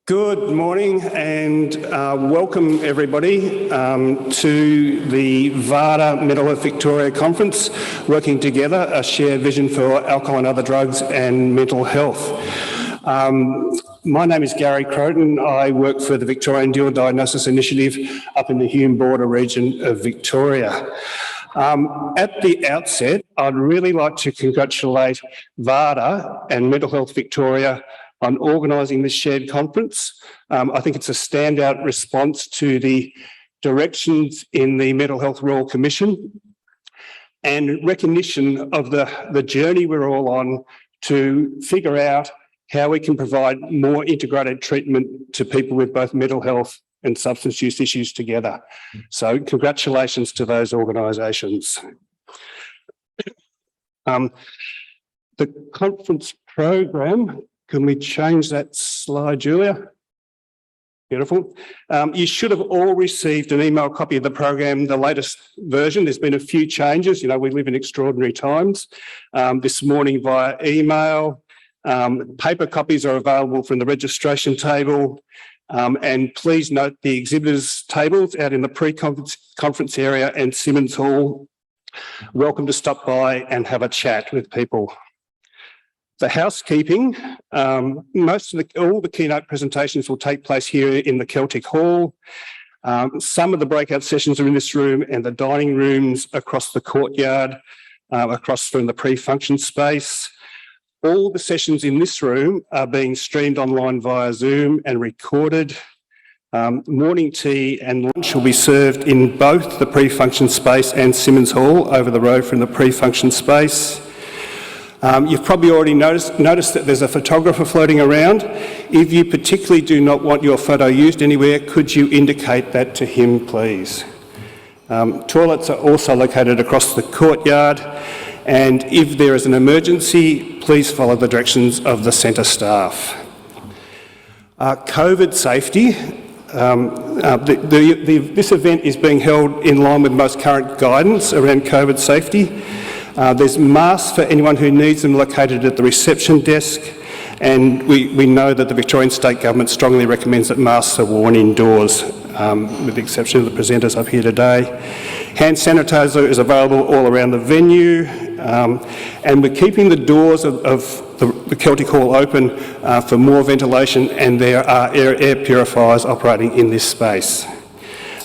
Good morning and welcome everybody to the VAADA Mental Health Victoria Conference, working together a shared vision for alcohol and other drugs and mental health. My name is Gary Croton. I work for the Victorian Dual Diagnosis Initiative up in the Hume Border region of Victoria. At the outset, I'd really like to congratulate VAADA and Mental Health Victoria on organising this shared conference. I think it's a standout response to the directions in the Mental Health Royal Commission and recognition of the journey we're all on to figure out how we can provide more integrated treatment to people with both mental health and substance use issues together. So congratulations to those organisations. The conference program, can we change that slide, Julia? Beautiful. You should have all received an email copy of the program, the latest version. There's been a few changes. You know, we live in extraordinary times. This morning via email. Paper copies are available from the registration table. And please note the exhibitors tables out in the pre-conference area and Simmons Hall. Welcome to stop by and have a chat with people. The housekeeping, all the keynote presentations will take place here in the Celtic Hall. Some of the breakout sessions are in this room and the dining rooms across the courtyard, across from the pre-function space. All the sessions in this room are being streamed online via Zoom and recorded. Morning tea and lunch will be served in both the pre-function space and Simmons Hall over the road from the pre-function space. You've probably already noticed that there's a photographer floating around. If you particularly do not want your photo used anywhere, could you indicate that to him, please? Toilets are also located across the courtyard, and if there is an emergency, please follow the directions of the centre staff. COVID safety. This event is being held in line with most current guidance around COVID safety. There's masks for anyone who needs them located at the reception desk, and we know that the Victorian State Government strongly recommends that masks are worn indoors, with the exception of the presenters up here today. Hand sanitiser is available all around the venue, and we're keeping the doors of the Celtic Hall open for more ventilation, and there are air purifiers operating in this space.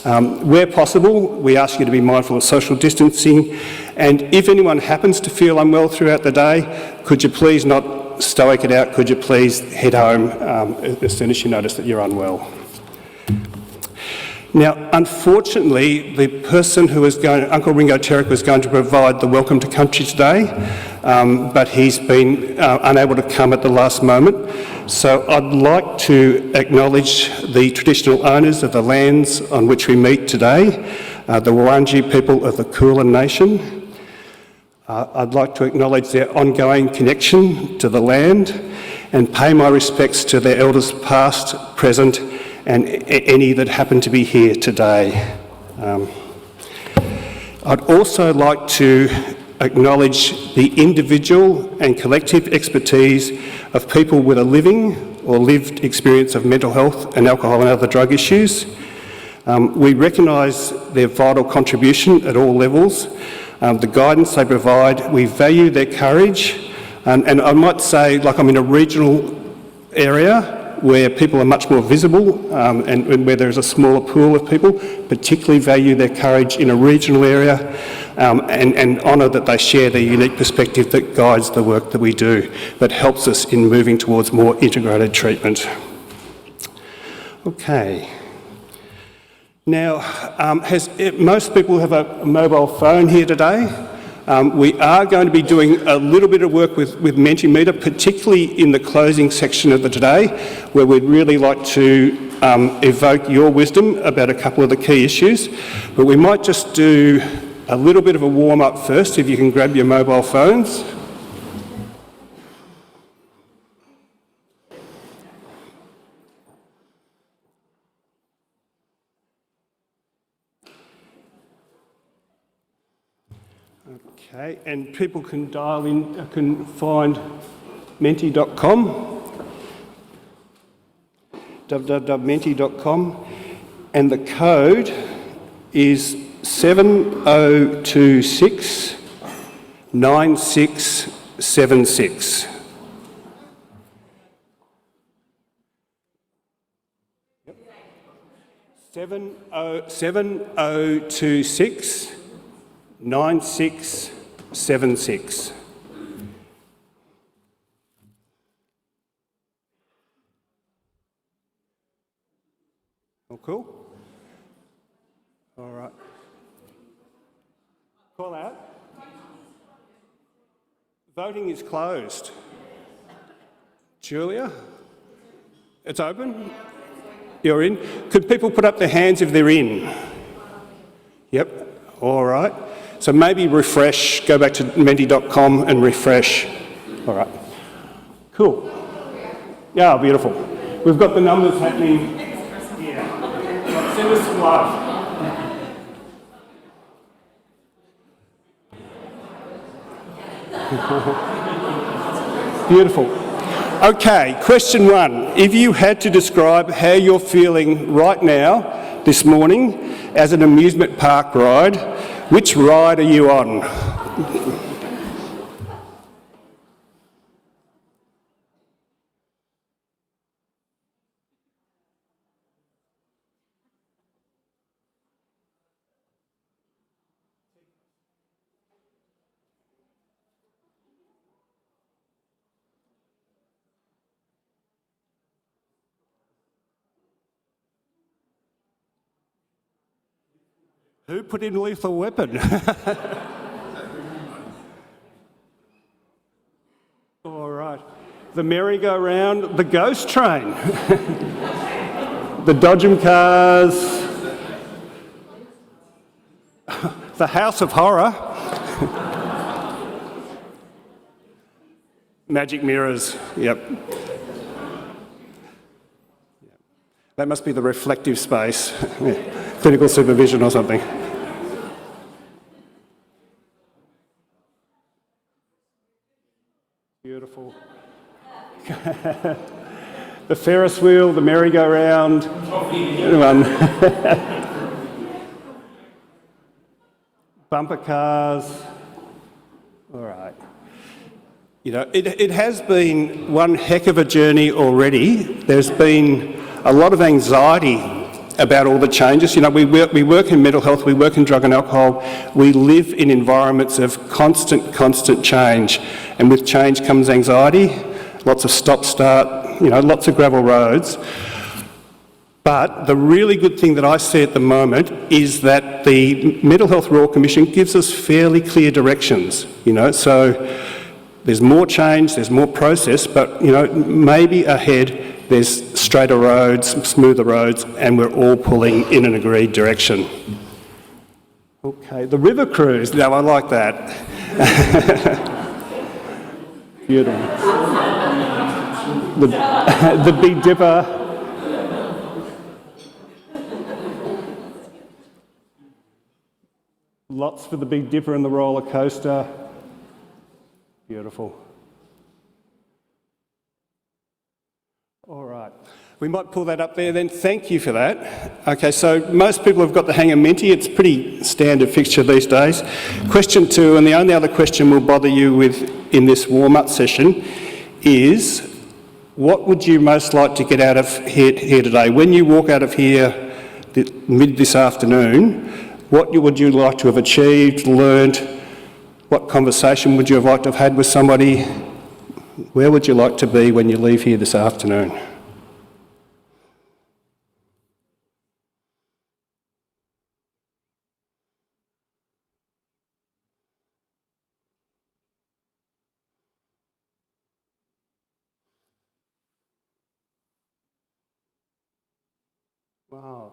Where possible, we ask you to be mindful of social distancing, and if anyone happens to feel unwell throughout the day, could you please not stoic it out, could you please head home as soon as you notice that you're unwell. Now, unfortunately, the person who was going, Uncle Ringo Terrick, was going to provide the welcome to country today, but he's been unable to come at the last moment. So I'd like to acknowledge the traditional owners of the lands on which we meet today, the Wurundjeri people of the Kulin Nation. I'd like to acknowledge their ongoing connection to the land and pay my respects to their elders past, present, and any that happen to be here today. I'd also like to acknowledge the individual and collective expertise of people with a living or lived experience of mental health and alcohol and other drug issues. We recognise their vital contribution at all levels, the guidance they provide. We value their courage, and I might say, like, I'm in a regional area where people are much more visible and where there's a smaller pool of people, particularly value their courage in a regional area and honour that they share their unique perspective that guides the work that we do, that helps us in moving towards more integrated treatment. Okay. Now, most people have a mobile phone here today. We are going to be doing a little bit of work with Mentimeter, particularly in the closing section of the today, where we'd really like to evoke your wisdom about a couple of the key issues. But we might just do a little bit of a warm-up first, if you can grab your mobile phones. Okay, and people can dial in, can find menti.com www.menti.com, and the code is 7026 9676. Yep. 7026 9676. All cool? All right. Call out. Voting is closed. Julia? It's open? You're in? Could people put up their hands if they're in? Yep. All right. So maybe refresh, go back to menti.com and refresh. All right. Cool. Yeah, beautiful. We've got the numbers happening. Yeah. Send us some love. Beautiful. Okay, question one. If you had to describe how you're feeling right now, this morning, as an amusement park ride, which ride are you on? Who put in Lethal Weapon? All right. The merry-go-round, the ghost train, the dodgem cars, the House of Horror, magic mirrors, yep. That must be the reflective space. Clinical supervision or something. Beautiful. The Ferris wheel, the merry-go-round. Bumper cars. All right. You know, it has been one heck of a journey already. There's been a lot of anxiety about all the changes. You know, we work in mental health, we work in drug and alcohol, we live in environments of constant change. And with change comes anxiety, lots of stop-start, you know, lots of gravel roads. But the really good thing that I see at the moment is that the Mental Health Royal Commission gives us fairly clear directions, you know, so there's more change, there's more process, but, you know, maybe ahead there's straighter roads, smoother roads, and we're all pulling in an agreed direction. Okay, the river cruise. Now, I like that. Beautiful. The Big Dipper. Lots for the Big Dipper and the roller coaster. Beautiful. All right. We might pull that up there then. Thank you for that. Okay, so most people have got the hang of Menti. It's a pretty standard fixture these days. Question two, and the only other question we'll bother you with in this warm-up session is, what would you most like to get out of here today? When you walk out of here mid this afternoon, what would you like to have achieved, learned? What conversation would you have liked to have had with somebody? Where would you like to be when you leave here this afternoon? Wow.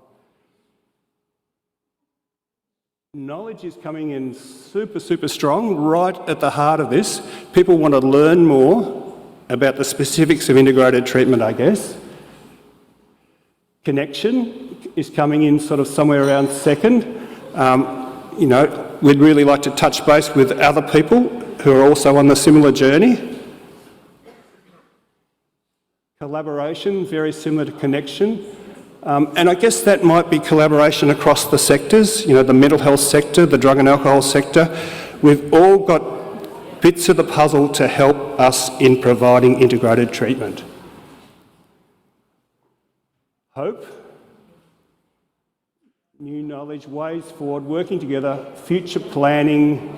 Knowledge is coming in super strong, right at the heart of this. People want to learn more about the specifics of integrated treatment, I guess. Connection is coming in sort of somewhere around second. You know, we'd really like to touch base with other people who are also on the similar journey. Collaboration, very similar to connection. And I guess that might be collaboration across the sectors, you know, the mental health sector, the drug and alcohol sector. We've all got bits of the puzzle to help us in providing integrated treatment. Hope, new knowledge, ways forward, working together, future planning.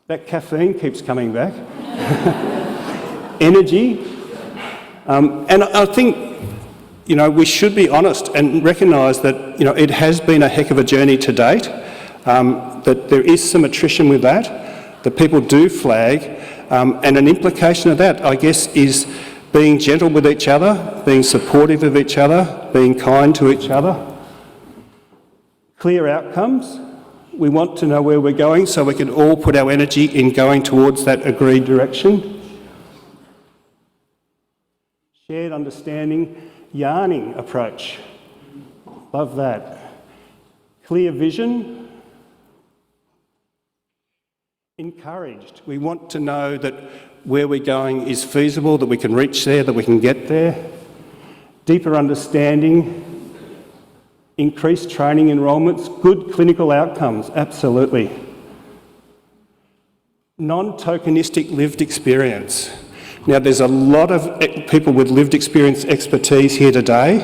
That caffeine keeps coming back. Energy. And I think, you know, we should be honest and recognise that, you know, it has been a heck of a journey to date, that there is some attrition with that people do flag, and an implication of that, I guess, is being gentle with each other, being supportive of each other, being kind to each other. Clear outcomes. We want to know where we're going so we can all put our energy in going towards that agreed direction. Shared understanding, yarning approach. Love that. Clear vision. Encouraged. We want to know that where we're going is feasible, that we can reach there, that we can get there. Deeper understanding. Increased training enrolments, good clinical outcomes, absolutely. Non-tokenistic lived experience. Now, there's a lot of people with lived experience expertise here today,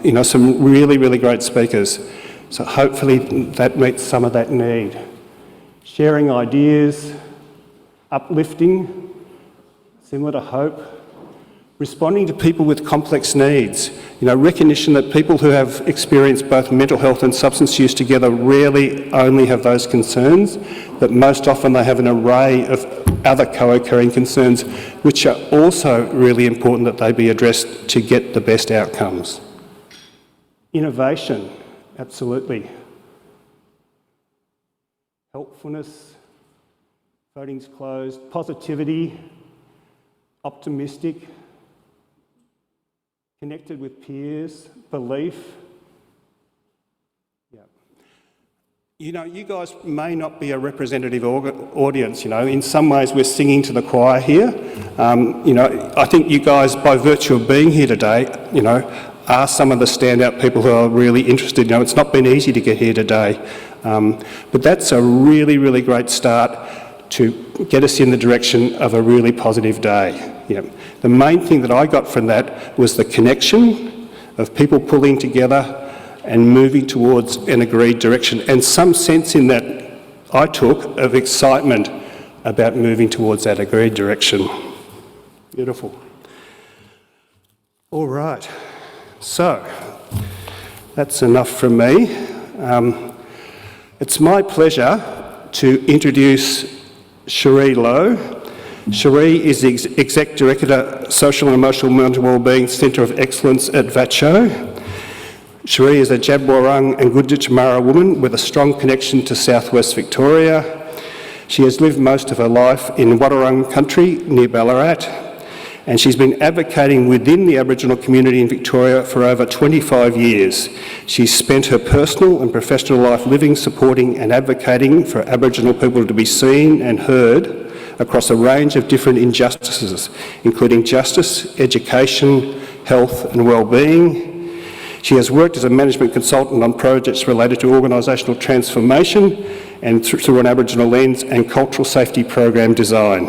you know, some really, really great speakers. So hopefully that meets some of that need. Sharing ideas, uplifting, similar to hope. Responding to people with complex needs. You know, recognition that people who have experienced both mental health and substance use together rarely only have those concerns, that most often they have an array of other co-occurring concerns, which are also really important that they be addressed to get the best outcomes. Innovation, absolutely. Helpfulness, voting's closed. Positivity, optimistic, connected with peers, belief. Yeah. You know, you guys may not be a representative audience, you know. In some ways we're singing to the choir here. You know, I think you guys, by virtue of being here today, you know, are some of the standout people who are really interested. You know, it's not been easy to get here today. But that's a really, really great start to get us in the direction of a really positive day. Yeah. The main thing that I got from that was the connection of people pulling together and moving towards an agreed direction, and some sense in that I took of excitement about moving towards that agreed direction. Beautiful. All right, so that's enough from me. It's my pleasure to introduce Sheree Lowe. Sheree is the Exec Director, Social and Emotional Mental Wellbeing Centre of Excellence at VACCHO. Sheree is a Djab and Gunditjmara woman with a strong connection to southwest Victoria. She has lived most of her life in Wadawurrung country near Ballarat, and she's been advocating within the Aboriginal community in Victoria for over 25 years. She's spent her personal and professional life living, supporting and advocating for Aboriginal people to be seen and heard across a range of different injustices, including justice, education, health and wellbeing. She has worked as a management consultant on projects related to organisational transformation and through an Aboriginal lens and cultural safety program design.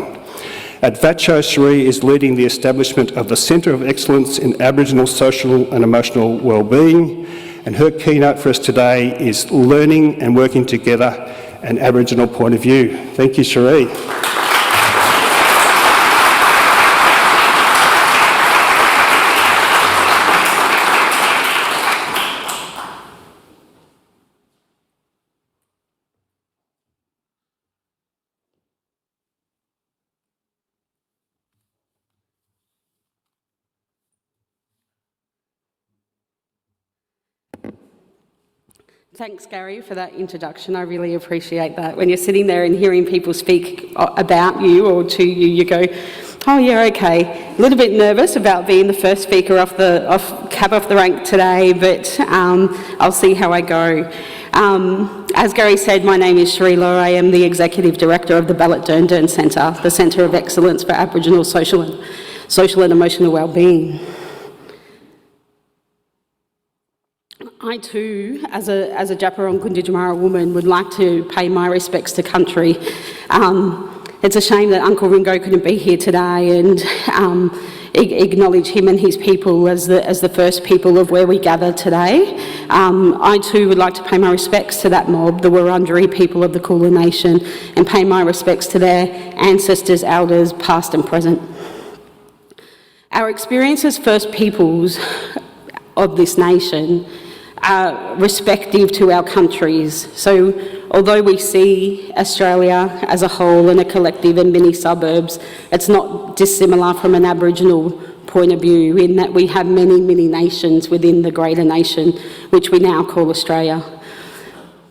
At VACCHO, Sheree is leading the establishment of the Centre of Excellence in Aboriginal Social and Emotional Wellbeing, and her keynote for us today is Learning and Working Together, an Aboriginal Point of View. Thank you, Sheree. Thanks, Gary, for that introduction. I really appreciate that. When you're sitting there and hearing people speak about you or to you, you go, oh yeah, okay. A little bit nervous about being the first speaker off the rank today, but I'll see how I go. As Gary said, my name is Sheree Lowe. I am the Executive Director of the Ballot Dern Centre, the Centre of Excellence for Aboriginal Social social and emotional wellbeing. I too, as a Djapurrung Gunditjmara woman, would like to pay my respects to country. It's a shame that Uncle Ringo couldn't be here today and acknowledge him and his people as the first people of where we gather today. I too would like to pay my respects to that mob, the Wurundjeri people of the Kulin Nation, and pay my respects to their ancestors, elders, past and present. Our experience as First Peoples of this nation are respective to our countries. So although we see Australia as a whole and a collective and many suburbs, it's not dissimilar from an Aboriginal point of view in that we have many, many nations within the greater nation, which we now call Australia.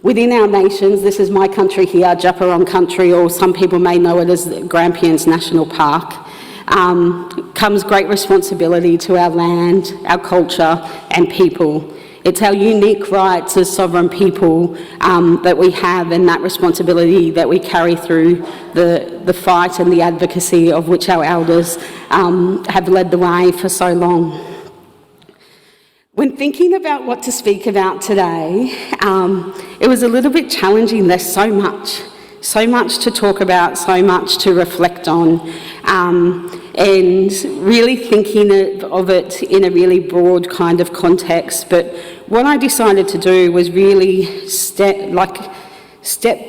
Within our nations, this is my country here, Djapurrung country, or some people may know it as Grampians National Park, comes great responsibility to our land, our culture and people. It's our unique rights as sovereign people that we have, and that responsibility that we carry through the fight and the advocacy of which our elders have led the way for so long. When thinking about what to speak about today, it was a little bit challenging. There's so much to talk about, so much to reflect on, and really thinking of it in a really broad kind of context. But what I decided to do was really step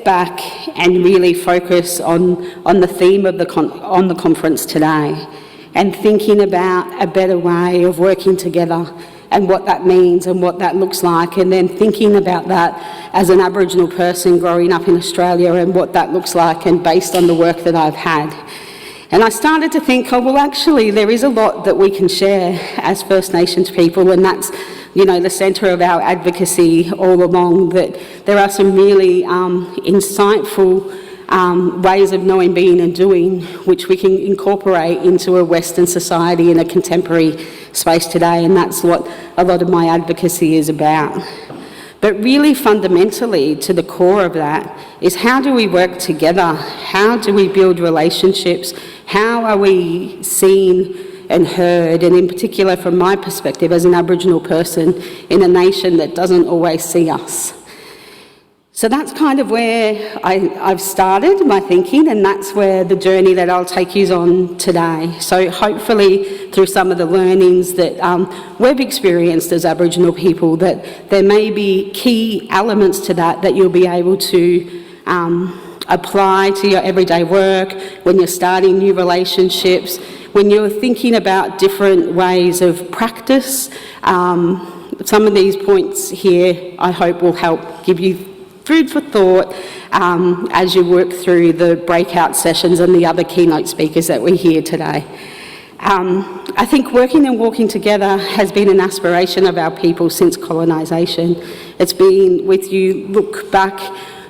back and really focus on the theme of the conference today, and thinking about a better way of working together and what that means and what that looks like, and then thinking about that as an Aboriginal person growing up in Australia and what that looks like, and based on the work that I've had. And I started to think, oh, well, actually, there is a lot that we can share as First Nations people, and that's, you know, the centre of our advocacy all along, that there are some really insightful ways of knowing, being and doing, which we can incorporate into a Western society in a contemporary space today, and that's what a lot of my advocacy is about. But really fundamentally, to the core of that, is how do we work together? How do we build relationships? How are we seen and heard? And in particular, from my perspective as an Aboriginal person in a nation that doesn't always see us. So that's kind of where I've started my thinking, and that's where the journey that I'll take you on today. So hopefully through some of the learnings that we've experienced as Aboriginal people, that there may be key elements to that you'll be able to apply to your everyday work, when you're starting new relationships, when you're thinking about different ways of practice. Some of these points here I hope will help give you food for thought as you work through the breakout sessions and the other keynote speakers that we hear today. I think working and walking together has been an aspiration of our people since colonisation. It's been, with you look back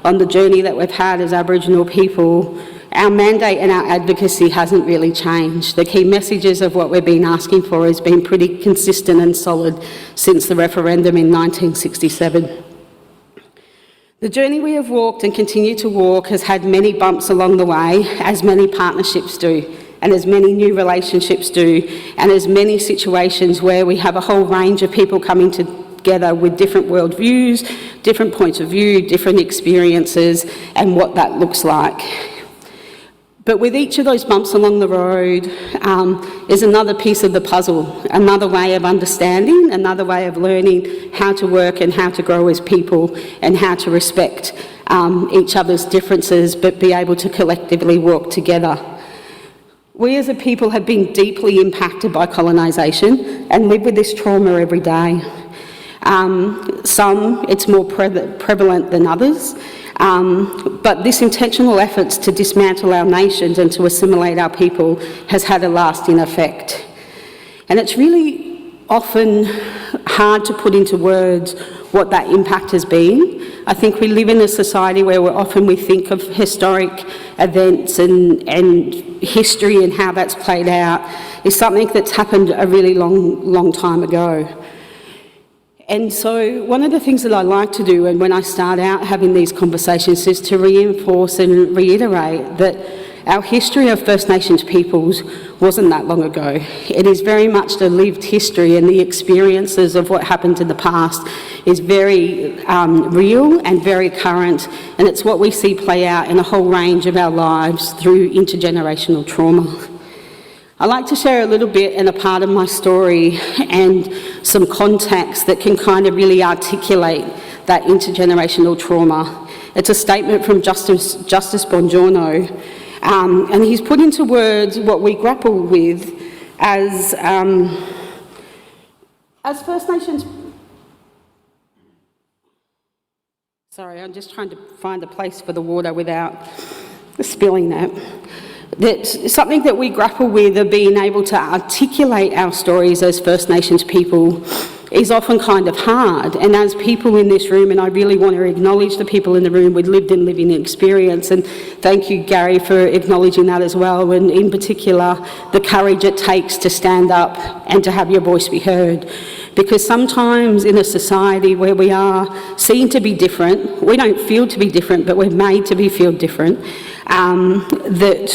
on the journey that we've had as Aboriginal people, our mandate and our advocacy hasn't really changed. The key messages of what we've been asking for has been pretty consistent and solid since the referendum in 1967. The journey we have walked and continue to walk has had many bumps along the way, as many partnerships do, and as many new relationships do, and as many situations where we have a whole range of people coming together with different worldviews, different points of view, different experiences, and what that looks like. But with each of those bumps along the road is another piece of the puzzle, another way of understanding, another way of learning how to work and how to grow as people, and how to respect each other's differences but be able to collectively work together. We as a people have been deeply impacted by colonisation and live with this trauma every day. Some, it's more prevalent than others. But this intentional efforts to dismantle our nations and to assimilate our people has had a lasting effect. And it's really often hard to put into words what that impact has been. I think we live in a society where we think of historic events and history and how that's played out is something that's happened a really long time ago. And so one of the things that I like to do, and when I start out having these conversations, is to reinforce and reiterate that our history of First Nations peoples wasn't that long ago. It is very much the lived history, and the experiences of what happened in the past is very real and very current, and it's what we see play out in a whole range of our lives through intergenerational trauma. I'd like to share a little bit and a part of my story and some context that can kind of really articulate that intergenerational trauma. It's a statement from Justice Bongiorno, and he's put into words what we grapple with as First Nations. Sorry, I'm just trying to find a place for the water without spilling that. That's something that we grapple with, of being able to articulate our stories as First Nations people is often kind of hard. And as people in this room, and I really want to acknowledge the people in the room with lived and living experience, and thank you, Gary, for acknowledging that as well, and in particular, the courage it takes to stand up and to have your voice be heard. Because sometimes in a society where we are seen to be different, we don't feel to be different, but we're made to feel different, that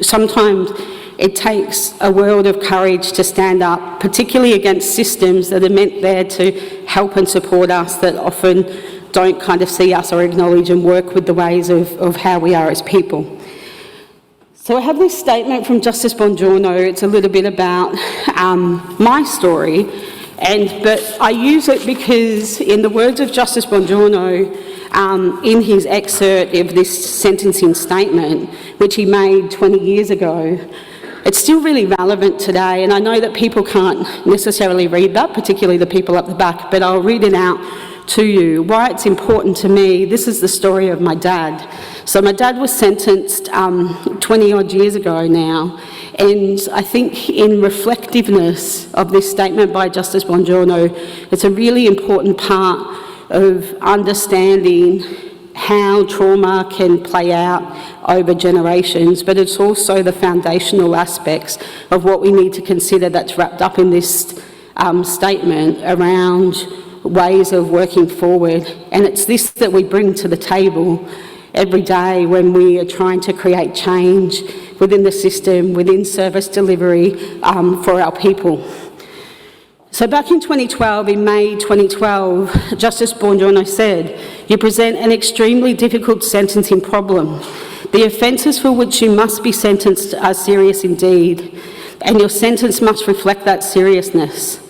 sometimes it takes a world of courage to stand up, particularly against systems that are meant there to help and support us, that often don't kind of see us or acknowledge and work with the ways of how we are as people. So I have this statement from Justice Bongiorno. It's a little bit about my story, but I use it because, in the words of Justice Bongiorno, in his excerpt of this sentencing statement, which he made 20 years ago, it's still really relevant today. And I know that people can't necessarily read that, particularly the people up the back, but I'll read it out to you. Why it's important to me: this is the story of my dad. So my dad was sentenced 20 odd years ago now, and I think in reflectiveness of this statement by Justice Bongiorno, it's a really important part of understanding how trauma can play out over generations, but it's also the foundational aspects of what we need to consider that's wrapped up in this statement around ways of working forward. And it's this that we bring to the table every day when we are trying to create change within the system, within service delivery for our people. So back in 2012, in May 2012, Justice Bongiorno said, "You present an extremely difficult sentencing problem. The offences for which you must be sentenced are serious indeed, and your sentence must reflect that seriousness.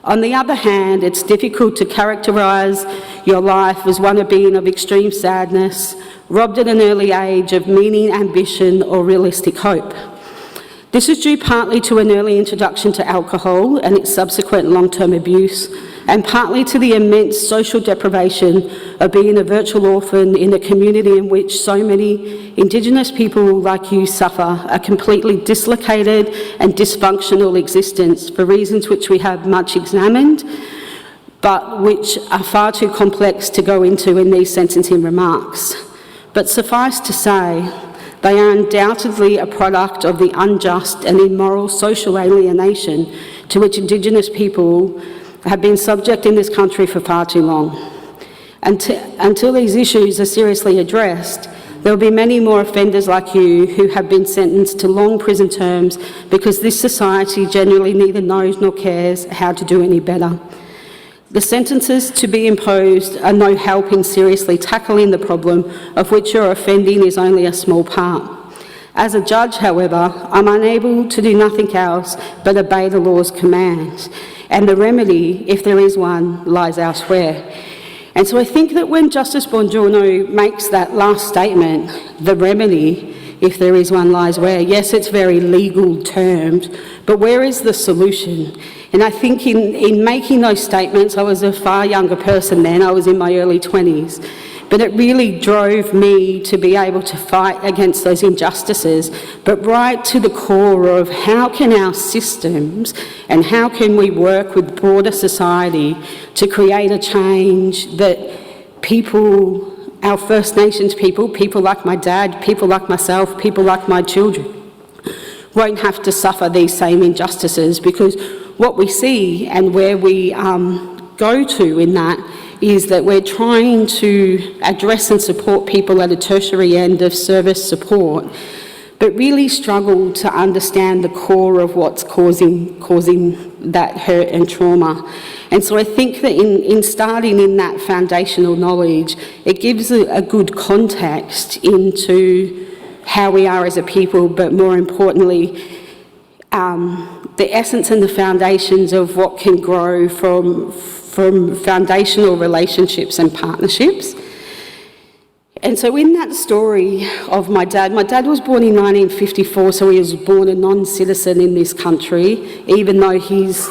On the other hand, it's difficult to characterise your life as one of being of extreme sadness, robbed at an early age of meaning, ambition, or realistic hope. This is due partly to an early introduction to alcohol and its subsequent long-term abuse, and partly to the immense social deprivation of being a virtual orphan in a community in which so many Indigenous people like you suffer a completely dislocated and dysfunctional existence for reasons which we have much examined, but which are far too complex to go into in these sentencing remarks. But suffice to say, they are undoubtedly a product of the unjust and immoral social alienation to which Indigenous people have been subject in this country for far too long. Until these issues are seriously addressed, there will be many more offenders like you who have been sentenced to long prison terms because this society generally neither knows nor cares how to do any better. The sentences to be imposed are no help in seriously tackling the problem, of which your offending is only a small part. As a judge, however, I'm unable to do nothing else but obey the law's commands, and the remedy, if there is one, lies elsewhere." And so I think that when Justice Bongiorno makes that last statement, the remedy, if there is one, lies where, yes, it's very legal terms, but where is the solution? And I think in making those statements, I was a far younger person then, I was in my early 20s, but it really drove me to be able to fight against those injustices, but right to the core of how can our systems and how can we work with broader society to create a change that people, our First Nations people, people like my dad, people like myself, people like my children, won't have to suffer these same injustices, because what we see and where we go to in that is that we're trying to address and support people at a tertiary end of service support, but really struggle to understand the core of what's causing that hurt and trauma. And so I think that in starting in that foundational knowledge, it gives a good context into how we are as a people, but more importantly, the essence and the foundations of what can grow from foundational relationships and partnerships. And so in that story of my dad was born in 1954, so he was born a non-citizen in this country, even though his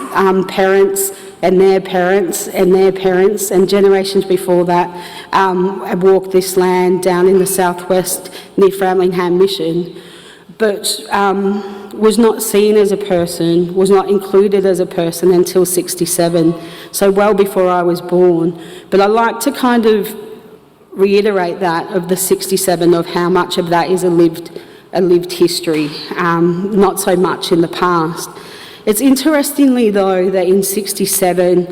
parents and their parents and their parents and generations before that had walked this land down in the southwest near Framlingham Mission, but was not seen as a person, was not included as a person until 67, so well before I was born. But I like to kind of reiterate that of the 67, of how much of that is a lived history, not so much in the past. It's interestingly though that in 67,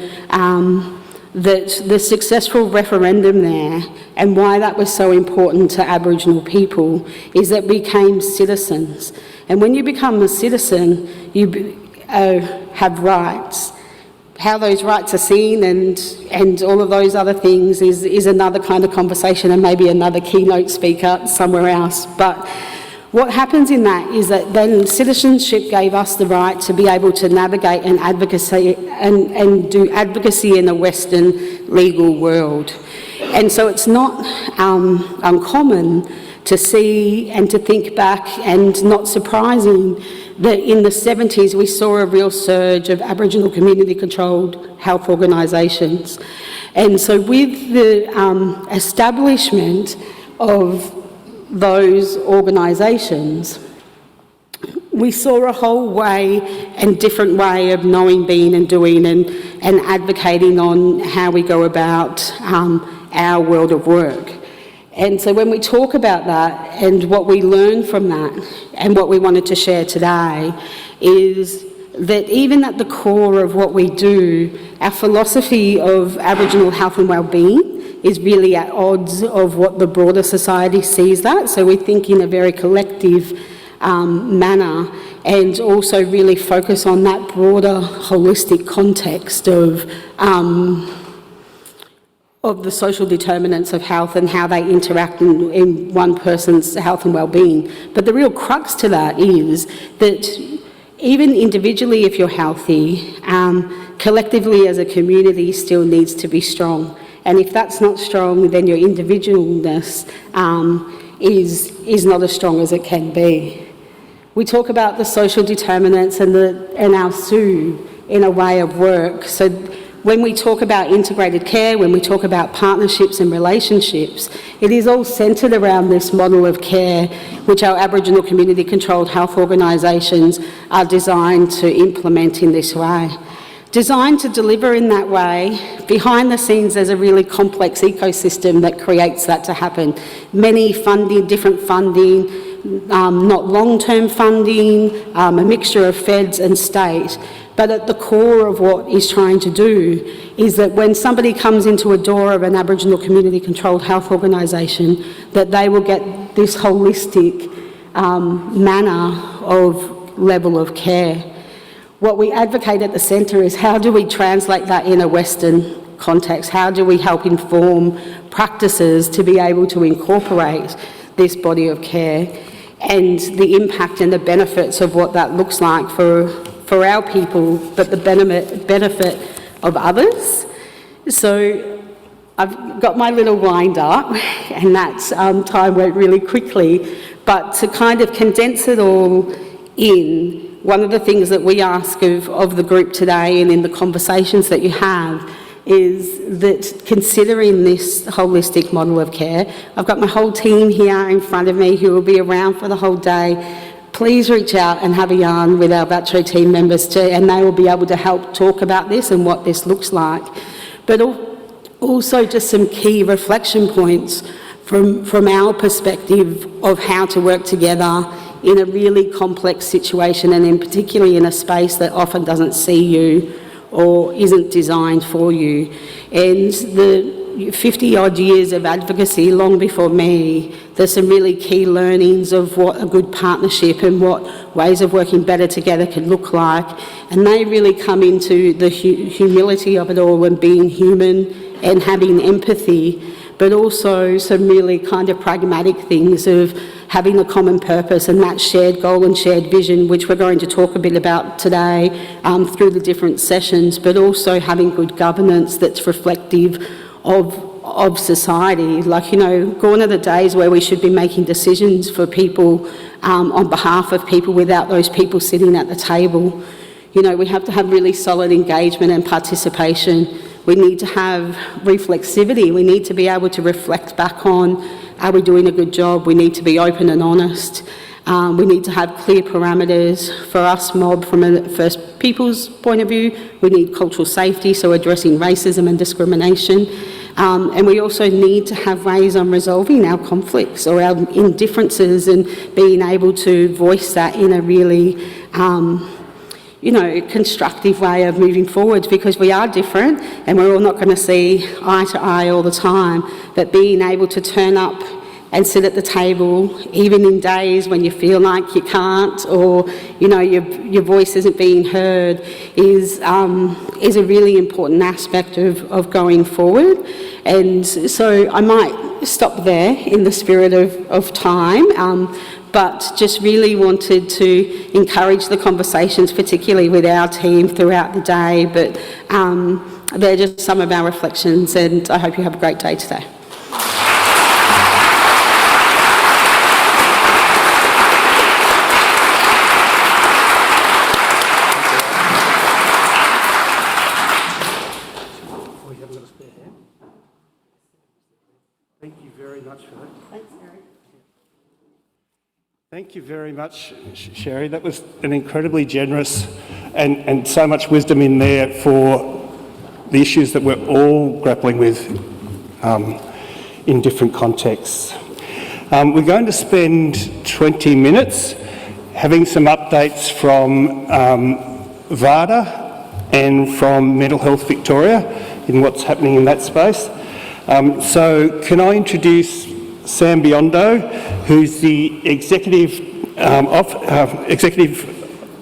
that the successful referendum there, and why that was so important to Aboriginal people, is that we became citizens. And when you become a citizen, you have rights. How those rights are seen and all of those other things is another kind of conversation, and maybe another keynote speaker somewhere else. But what happens in that is that then citizenship gave us the right to be able to navigate and advocacy and do advocacy in a Western legal world. And so it's not uncommon to see and to think back, and not surprising that in the 70s we saw a real surge of Aboriginal community-controlled health organisations. And so with the establishment of those organisations, we saw a whole way and different way of knowing, being and doing and advocating on how we go about our world of work. And so when we talk about that and what we learned from that and what we wanted to share today is that even at the core of what we do, our philosophy of Aboriginal health and wellbeing is really at odds of what the broader society sees that. So we think in a very collective manner, and also really focus on that broader holistic context of the social determinants of health and how they interact in one person's health and well-being. But the real crux to that is that even individually, if you're healthy, collectively as a community still needs to be strong. And if that's not strong, then your individualness is not as strong as it can be. We talk about the social determinants and our SU in a way of work. So when we talk about integrated care, when we talk about partnerships and relationships, it is all centred around this model of care, which our Aboriginal community-controlled health organisations are designed to implement in this way. Designed to deliver in that way, behind the scenes there's a really complex ecosystem that creates that to happen. Many funding, different funding, not long-term funding, a mixture of feds and state. But at the core of what he's trying to do is that when somebody comes into a door of an Aboriginal community-controlled health organisation, that they will get this holistic manner of level of care. What we advocate at the centre is how do we translate that in a Western context? How do we help inform practices to be able to incorporate this body of care and the impact and the benefits of what that looks like for our people, but the benefit of others. So I've got my little wind up, and that time went really quickly, but to kind of condense it all in, one of the things that we ask of the group today and in the conversations that you have is that considering this holistic model of care, I've got my whole team here in front of me who will be around for the whole day. Please reach out and have a yarn with our VACCHO team members too, and they will be able to help talk about this and what this looks like. But also just some key reflection points from our perspective of how to work together in a really complex situation, and in particularly in a space that often doesn't see you or isn't designed for you. And 50 odd years of advocacy long before me. There's some really key learnings of what a good partnership and what ways of working better together could look like. And they really come into the humility of it all and being human and having empathy, but also some really kind of pragmatic things of having a common purpose and that shared goal and shared vision, which we're going to talk a bit about today through the different sessions, but also having good governance that's reflective of society. Like, you know, gone are the days where we should be making decisions for people on behalf of people without those people sitting at the table. You know, we have to have really solid engagement and participation. We need to have reflexivity. We need to be able to reflect back on, are we doing a good job? We need to be open and honest. We need to have clear parameters. For us, Mob, from a First Peoples point of view, we need cultural safety, so addressing racism and discrimination. And we also need to have ways on resolving our conflicts or our indifferences and being able to voice that in a really you know, constructive way of moving forward, because we are different and we're all not going to see eye to eye all the time, but being able to turn up and sit at the table, even in days when you feel like you can't, or, you know, your voice isn't being heard, is a really important aspect of going forward. And so I might stop there in the spirit of time, but just really wanted to encourage the conversations, particularly with our team throughout the day. But they're just some of our reflections, and I hope you have a great day today. Thank you very much for that. Thanks, Sheree. Thank you very much, Sheree. That was an incredibly generous and so much wisdom in there for the issues that we're all grappling with in different contexts. We're going to spend 20 minutes having some updates from VAADA and from Mental Health Victoria in what's happening in that space. So can I introduce Sam Biondo, who's the Executive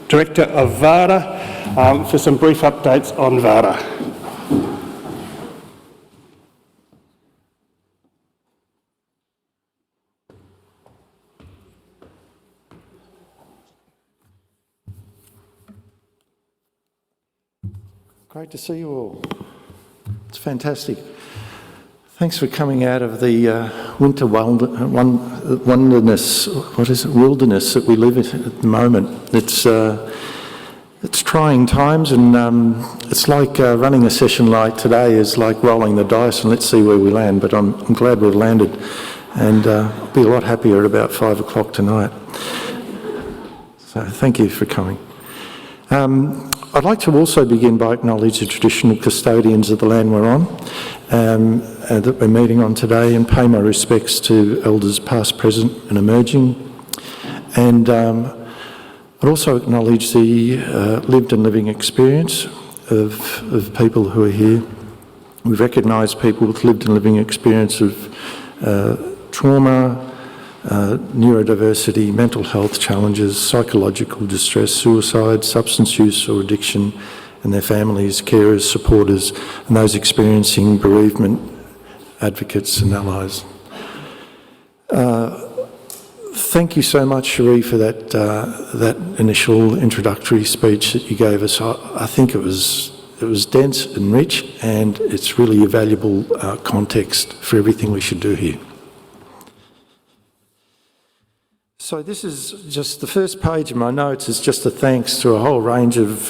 Director of VAADA, for some brief updates on VAADA. Great to see you all. It's fantastic. Thanks for coming out of the winter wilderness that we live in at the moment. It's trying times, and it's like running a session like today is like rolling the dice and let's see where we land, but I'm glad we've landed, and I'll be a lot happier at about 5 o'clock tonight. So thank you for coming. I'd like to also begin by acknowledging the traditional custodians of the land we're on, that we're meeting on today, and pay my respects to elders past, present and emerging. And I'd also acknowledge the lived and living experience of people who are here. We recognise people with lived and living experience of trauma, neurodiversity, mental health challenges, psychological distress, suicide, substance use or addiction, and their families, carers, supporters, and those experiencing bereavement, advocates and allies. Thank you so much, Sheree, for that initial introductory speech that you gave us. I think it was dense and rich, and it's really a valuable context for everything we should do here. So this is just the first page of my notes is just a thanks to a whole range of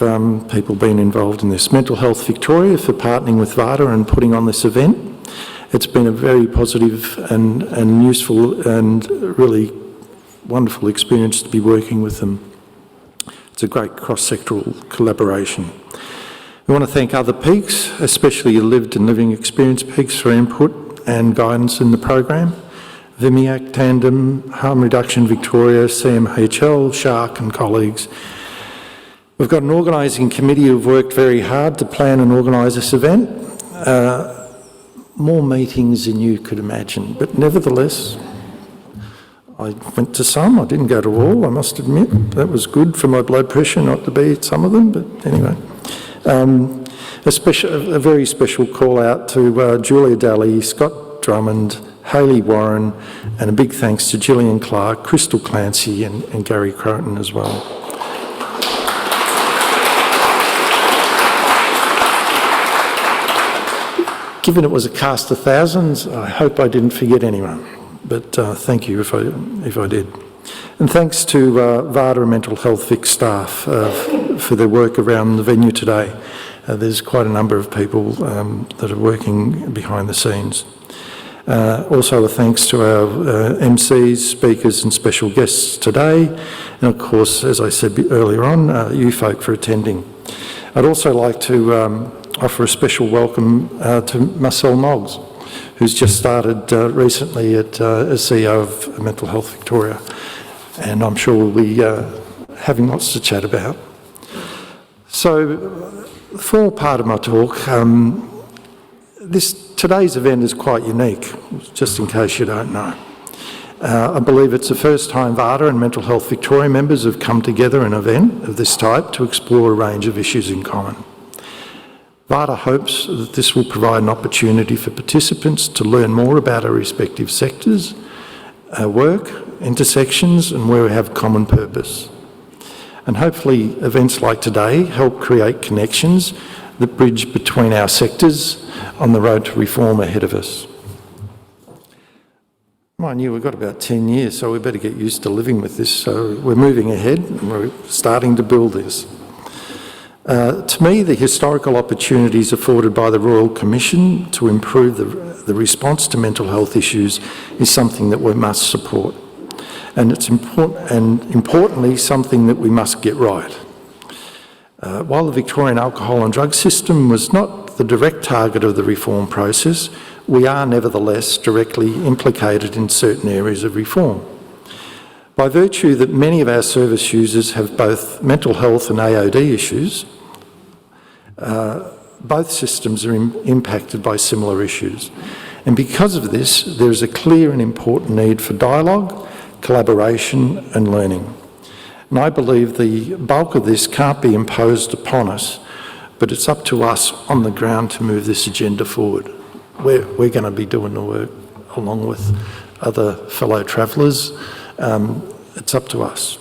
people being involved in this. Mental Health Victoria for partnering with VAADA and putting on this event. It's been a very positive and useful and really wonderful experience to be working with them. It's a great cross-sectoral collaboration. We want to thank other peaks, especially your lived and living experience peaks, for input and guidance in the program. VIMIAC, Tandem, Harm Reduction Victoria, CMHL, Shark and colleagues. We've got an organising committee who've worked very hard to plan and organise this event. more meetings than you could imagine, but nevertheless, I went to some. I didn't go to all, I must admit. That was good for my blood pressure not to be at some of them, but anyway. A very special call out to Julia Daly, Scott Drummond, Hayley Warren, and a big thanks to Gillian Clark, Crystal Clancy and Gary Croton as well. Given it was a cast of thousands, I hope I didn't forget anyone, but thank you if I did. And thanks to VAADA and Mental Health Vic staff for their work around the venue today. There's quite a number of people that are working behind the scenes. Also a thanks to our MCs, speakers and special guests today, and of course, as I said earlier on, you folk for attending. I'd also like to offer a special welcome to Marcelle Mogg, who's just started recently as CEO of Mental Health Victoria, and I'm sure we'll be having lots to chat about. So, the formal part of my talk, today's event is quite unique, just in case you don't know. I believe it's the first time VAADA and Mental Health Victoria members have come together in an event of this type to explore a range of issues in common. VAADA hopes that this will provide an opportunity for participants to learn more about our respective sectors, our work, intersections and where we have common purpose. And hopefully events like today help create connections that bridge between our sectors on the road to reform ahead of us. Mind you, we've got about 10 years, so we better get used to living with this. So we're moving ahead and we're starting to build this. To me, the historical opportunities afforded by the Royal Commission to improve the response to mental health issues is something that we must support. And it's importantly something that we must get right. While the Victorian alcohol and drug system was not the direct target of the reform process, we are nevertheless directly implicated in certain areas of reform. By virtue that many of our service users have both mental health and AOD issues, both systems are impacted by similar issues. And because of this, there is a clear and important need for dialogue, collaboration and learning. And I believe the bulk of this can't be imposed upon us, but it's up to us on the ground to move this agenda forward. We're going to be doing the work along with other fellow travellers. It's up to us.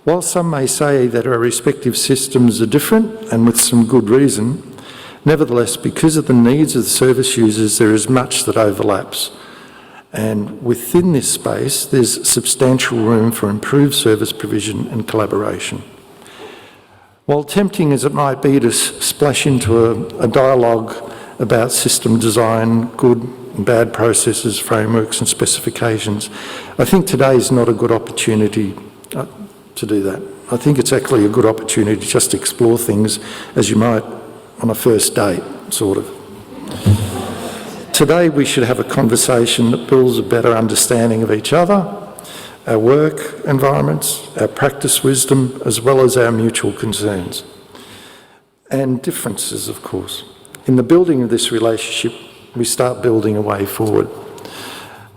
While some may say that our respective systems are different, and with some good reason, nevertheless, because of the needs of the service users, there is much that overlaps. And within this space, there's substantial room for improved service provision and collaboration. While tempting as it might be to splash into a dialogue about system design, good and bad processes, frameworks and specifications, I think today is not a good opportunity to do that. I think it's actually a good opportunity just to explore things as you might on a first date, sort of. Today we should have a conversation that builds a better understanding of each other, our work environments, our practice wisdom, as well as our mutual concerns. And differences, of course. In the building of this relationship, we start building a way forward.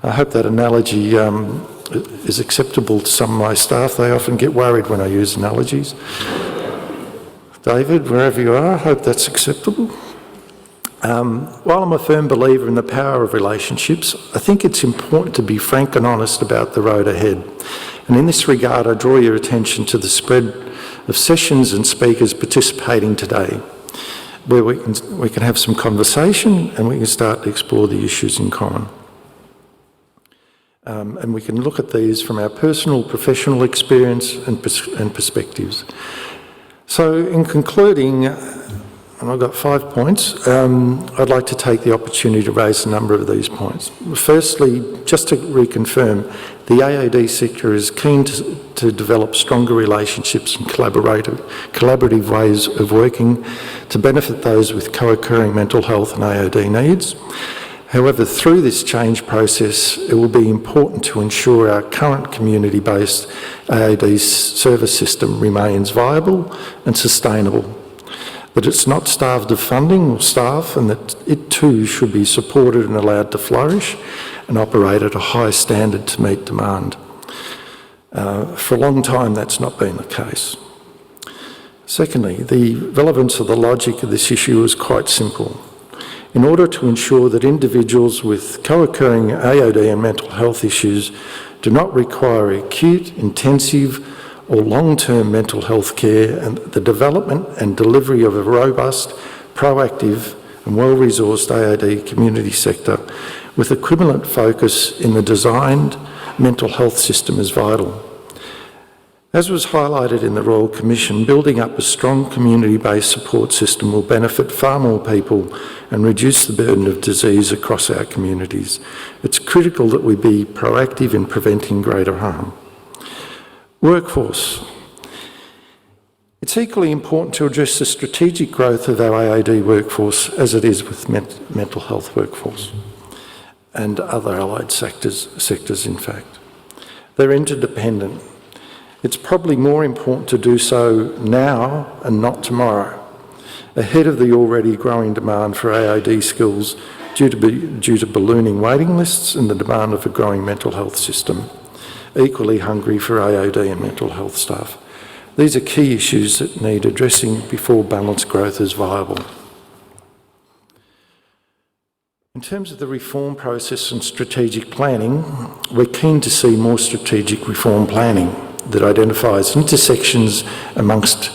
I hope that analogy is acceptable to some of my staff. They often get worried when I use analogies. David, wherever you are, I hope that's acceptable. While I'm a firm believer in the power of relationships, I think it's important to be frank and honest about the road ahead. And in this regard, I draw your attention to the spread of sessions and speakers participating today, where we can have some conversation and we can start to explore the issues in common. And we can look at these from our personal, professional experience and perspectives. So in concluding, and I've got 5 points, I'd like to take the opportunity to raise a number of these points. Firstly, just to reconfirm, the AOD sector is keen to develop stronger relationships and collaborative ways of working to benefit those with co-occurring mental health and AOD needs. However, through this change process, it will be important to ensure our current community-based AOD service system remains viable and sustainable. that it's not starved of funding or staff, and that it too should be supported and allowed to flourish and operate at a high standard to meet demand. For a long time, that's not been the case. Secondly, the relevance of the logic of this issue is quite simple. In order to ensure that individuals with co-occurring AOD and mental health issues do not require acute, intensive or long-term mental health care, and the development and delivery of a robust, proactive and well-resourced AOD community sector with equivalent focus in the designed mental health system is vital. As was highlighted in the Royal Commission, building up a strong community-based support system will benefit far more people and reduce the burden of disease across our communities. It's critical that we be proactive in preventing greater harm. Workforce. It's equally important to address the strategic growth of our AOD workforce as it is with mental health workforce and other allied sectors in fact. They're interdependent. It's probably more important to do so now and not tomorrow, ahead of the already growing demand for AOD skills due to ballooning waiting lists and the demand of a growing mental health system, equally hungry for AOD and mental health staff. These are key issues that need addressing before balanced growth is viable. In terms of the reform process and strategic planning, we're keen to see more strategic reform planning that identifies intersections amongst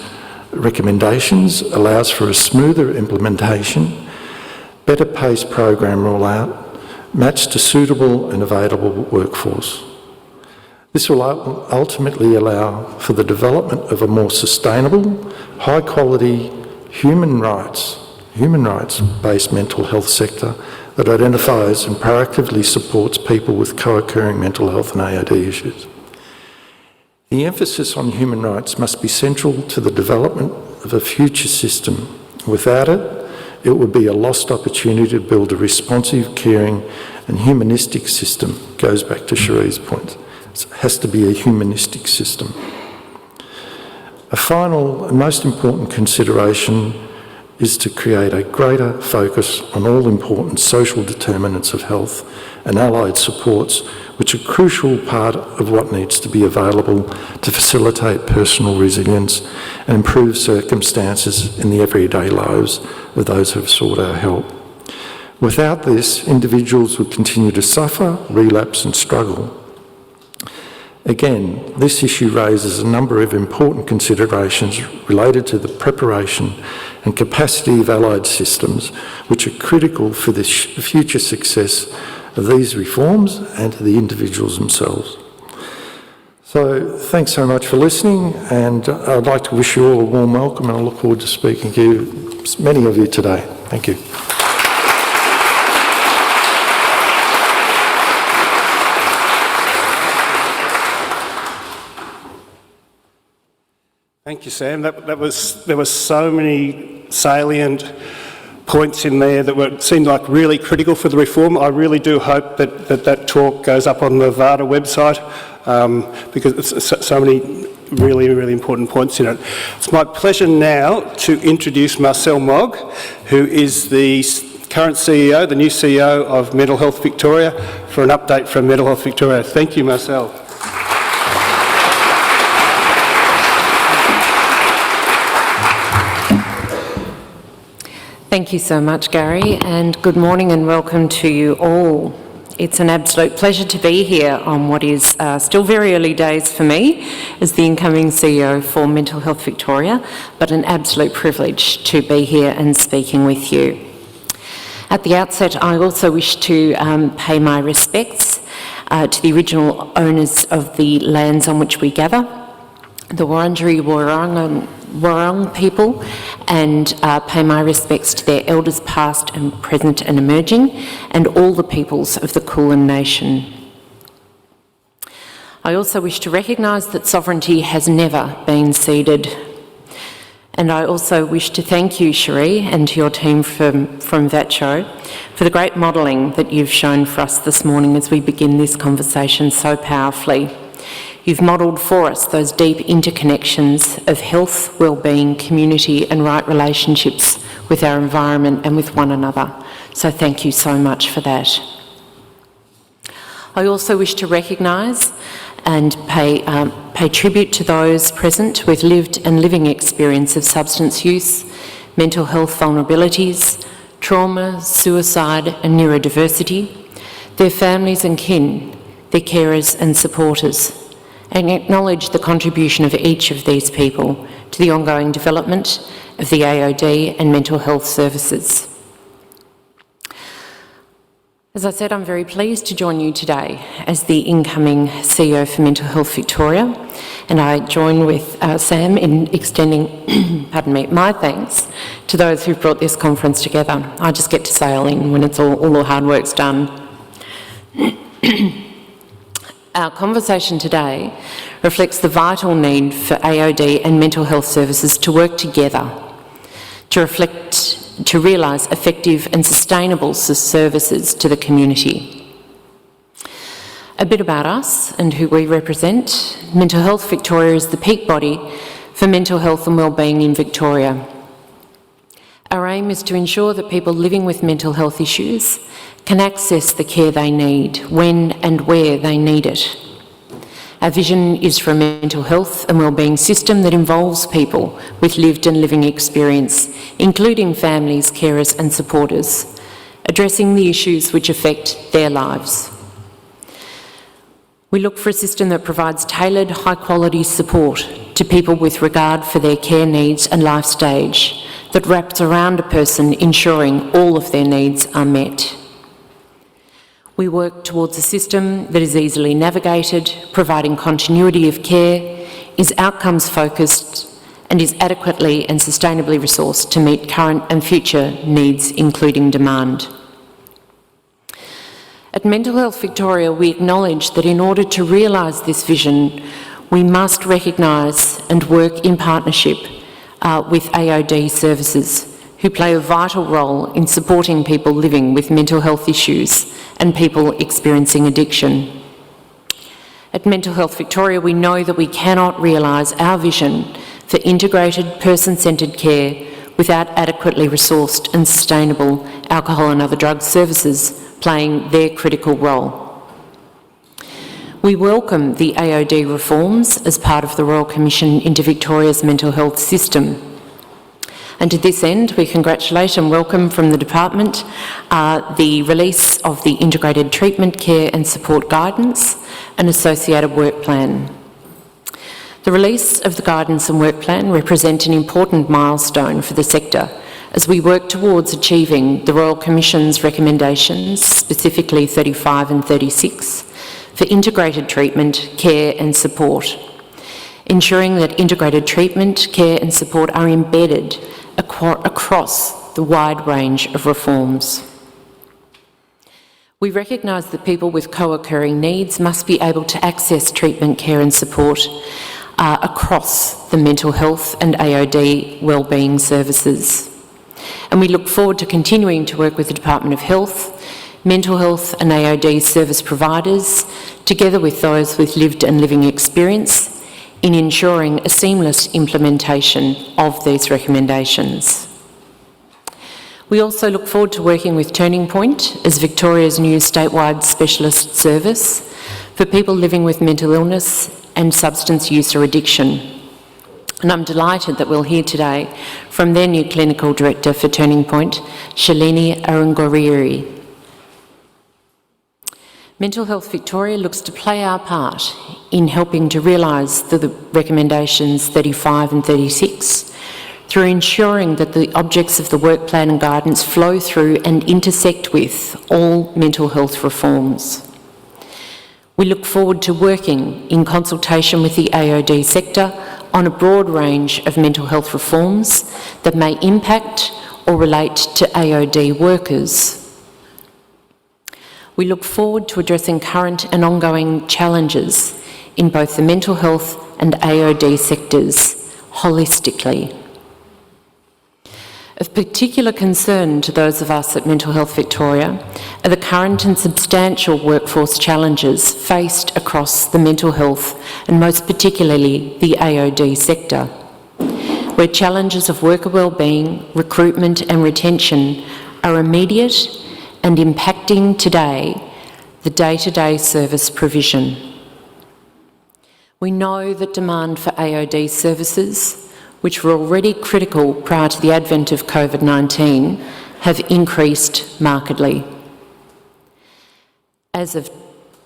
recommendations, allows for a smoother implementation, better paced program rollout, matched to suitable and available workforce. This will ultimately allow for the development of a more sustainable, high quality, human rights-based mental health sector that identifies and proactively supports people with co-occurring mental health and AOD issues. The emphasis on human rights must be central to the development of a future system. Without it, it would be a lost opportunity to build a responsive, caring and humanistic system. Goes back to Sheree's point. It has to be a humanistic system. A final and most important consideration is to create a greater focus on all important social determinants of health and allied supports, which are a crucial part of what needs to be available to facilitate personal resilience and improve circumstances in the everyday lives of those who have sought our help. Without this, individuals would continue to suffer, relapse and struggle. Again, this issue raises a number of important considerations related to the preparation and capacity of allied systems, which are critical for the future success of these reforms and to the individuals themselves. So thanks so much for listening, and I'd like to wish you all a warm welcome, and I look forward to speaking to you, many of you today. Thank you. Thank you, Sam. There were so many salient points in there that seemed like really critical for the reform. I really do hope that talk goes up on the VAADA website because it's so many really important points in it. It's my pleasure now to introduce Marcelle Mogg, who is the current CEO, the new CEO of Mental Health Victoria, for an update from Mental Health Victoria. Thank you, Marcelle. Thank you so much, Gary, and good morning and welcome to you all. It's an absolute pleasure to be here on what is still very early days for me as the incoming CEO for Mental Health Victoria, but an absolute privilege to be here and speaking with you. At the outset, I also wish to pay my respects to the original owners of the lands on which we gather, the Wurundjeri Wurrung people, and pay my respects to their elders past and present and emerging, and all the peoples of the Kulin Nation. I also wish to recognise that sovereignty has never been ceded. And I also wish to thank you, Sheree, and to your team from VACCHO for the great modelling that you've shown for us this morning as we begin this conversation so powerfully. You've modelled for us those deep interconnections of health, wellbeing, community and right relationships with our environment and with one another. So thank you so much for that. I also wish to recognise and pay tribute to those present with lived and living experience of substance use, mental health vulnerabilities, trauma, suicide and neurodiversity, their families and kin, their carers and supporters, and acknowledge the contribution of each of these people to the ongoing development of the AOD and mental health services. As I said, I'm very pleased to join you today as the incoming CEO for Mental Health Victoria, and I join with Sam in extending pardon me, my thanks to those who've brought this conference together. I just get to sail in when it's all the hard work's done. Our conversation today reflects the vital need for AOD and mental health services to work together to realise effective and sustainable services to the community. A bit about us and who we represent. Mental Health Victoria is the peak body for mental health and wellbeing in Victoria. Our aim is to ensure that people living with mental health issues can access the care they need when and where they need it. Our vision is for a mental health and wellbeing system that involves people with lived and living experience, including families, carers and supporters, addressing the issues which affect their lives. We look for a system that provides tailored, high-quality support to people with regard for their care needs and life stage that wraps around a person, ensuring all of their needs are met. We work towards a system that is easily navigated, providing continuity of care, is outcomes focused and is adequately and sustainably resourced to meet current and future needs, including demand. At Mental Health Victoria, we acknowledge that in order to realise this vision, we must recognise and work in partnership with AOD services, who play a vital role in supporting people living with mental health issues and people experiencing addiction. At Mental Health Victoria, we know that we cannot realise our vision for integrated, person-centred care without adequately resourced and sustainable alcohol and other drug services playing their critical role. We welcome the AOD reforms as part of the Royal Commission into Victoria's mental health system. And to this end, we congratulate and welcome from the Department the release of the Integrated Treatment, Care and Support Guidance and associated work plan. The release of the guidance and work plan represent an important milestone for the sector as we work towards achieving the Royal Commission's recommendations, specifically 35 and 36, for integrated treatment, care and support, ensuring that integrated treatment, care and support are embedded across the wide range of reforms. We recognise that people with co-occurring needs must be able to access treatment, care and support across the mental health and AOD wellbeing services. And we look forward to continuing to work with the Department of Health, mental health and AOD service providers, together with those with lived and living experience, in ensuring a seamless implementation of these recommendations. We also look forward to working with Turning Point as Victoria's new statewide specialist service for people living with mental illness and substance use or addiction. And I'm delighted that we'll hear today from their new clinical director for Turning Point, Shalini Arungoriri. Mental Health Victoria looks to play our part in helping to realise the recommendations 35 and 36 through ensuring that the objects of the work plan and guidance flow through and intersect with all mental health reforms. We look forward to working in consultation with the AOD sector on a broad range of mental health reforms that may impact or relate to AOD workers. We look forward to addressing current and ongoing challenges in both the mental health and AOD sectors holistically. Of particular concern to those of us at Mental Health Victoria are the current and substantial workforce challenges faced across the mental health and most particularly the AOD sector, where challenges of worker wellbeing, recruitment and retention are immediate and impacting today the day-to-day service provision. We know that demand for AOD services, which were already critical prior to the advent of COVID-19, have increased markedly. As of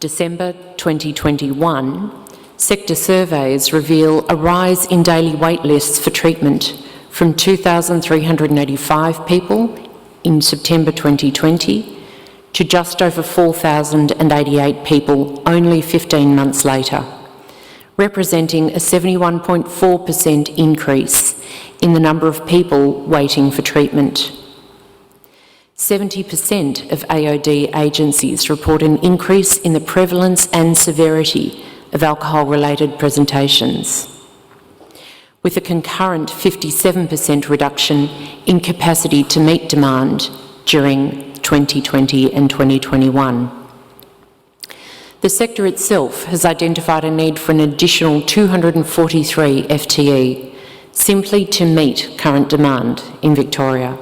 December 2021, sector surveys reveal a rise in daily wait lists for treatment from 2,385 people in September 2020 to just over 4,088 people only 15 months later, representing a 71.4% increase in the number of people waiting for treatment. 70% of AOD agencies report an increase in the prevalence and severity of alcohol-related presentations, with a concurrent 57% reduction in capacity to meet demand during 2020 and 2021. The sector itself has identified a need for an additional 243 FTE simply to meet current demand in Victoria.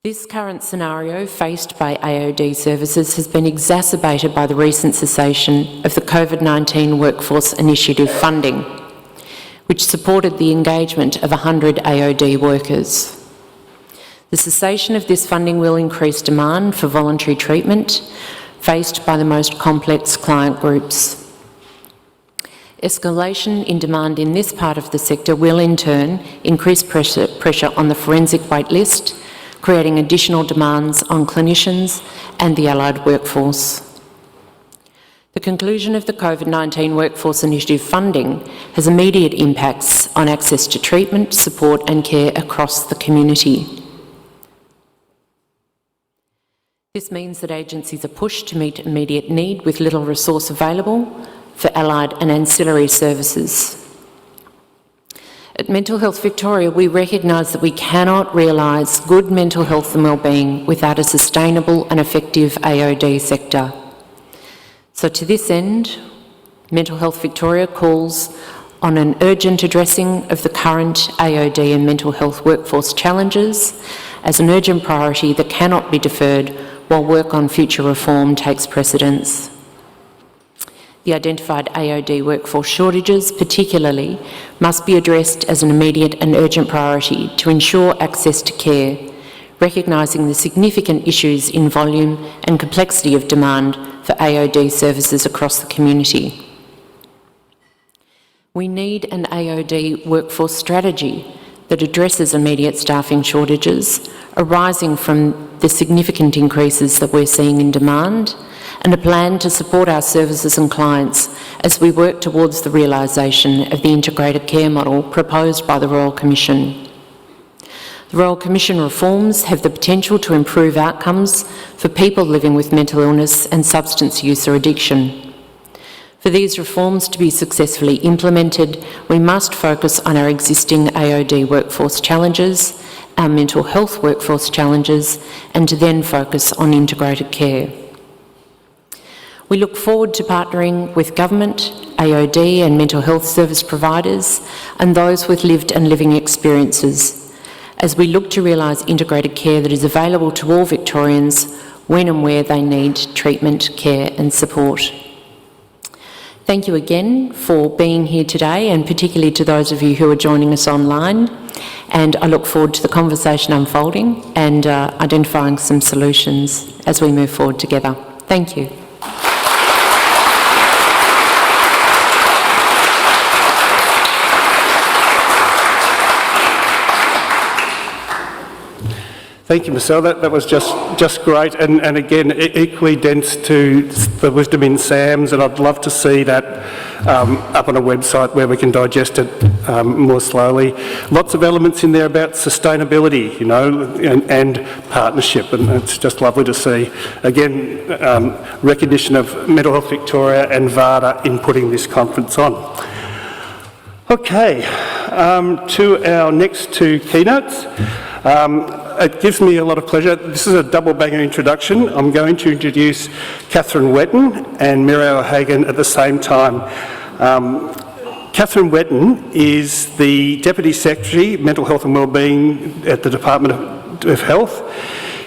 This current scenario faced by AOD services has been exacerbated by the recent cessation of the COVID-19 Workforce Initiative funding, which supported the engagement of 100 AOD workers. The cessation of this funding will increase demand for voluntary treatment faced by the most complex client groups. Escalation in demand in this part of the sector will in turn increase pressure on the forensic wait list, creating additional demands on clinicians and the allied workforce. The conclusion of the COVID-19 Workforce Initiative funding has immediate impacts on access to treatment, support and care across the community. This means that agencies are pushed to meet immediate need with little resource available for allied and ancillary services. At Mental Health Victoria, we recognise that we cannot realise good mental health and wellbeing without a sustainable and effective AOD sector. So to this end, Mental Health Victoria calls on an urgent addressing of the current AOD and mental health workforce challenges as an urgent priority that cannot be deferred while work on future reform takes precedence. The identified AOD workforce shortages, particularly, must be addressed as an immediate and urgent priority to ensure access to care, recognising the significant issues in volume and complexity of demand for AOD services across the community. We need an AOD workforce strategy that addresses immediate staffing shortages arising from the significant increases that we're seeing in demand, and a plan to support our services and clients as we work towards the realisation of the integrated care model proposed by the Royal Commission. The Royal Commission reforms have the potential to improve outcomes for people living with mental illness and substance use or addiction. For these reforms to be successfully implemented, we must focus on our existing AOD workforce challenges, our mental health workforce challenges, and to then focus on integrated care. We look forward to partnering with government, AOD and mental health service providers and those with lived and living experiences as we look to realise integrated care that is available to all Victorians when and where they need treatment, care and support. Thank you again for being here today, and particularly to those of you who are joining us online, and I look forward to the conversation unfolding and identifying some solutions as we move forward together. Thank you. Thank you, Marcelle. That was just great, and again, equally dense to the wisdom in Sam's, and I'd love to see that up on a website where we can digest it more slowly. Lots of elements in there about sustainability, you know, and partnership, and it's just lovely to see. Again, recognition of Mental Health Victoria and VAADA in putting this conference on. Okay, to our next two keynotes. It gives me a lot of pleasure. This is a double banger introduction. I'm going to introduce Katherine Whetton and Muriel O'Hagan at the same time. Katherine Whetton is the Deputy Secretary, Mental Health and Wellbeing at the Department of Health.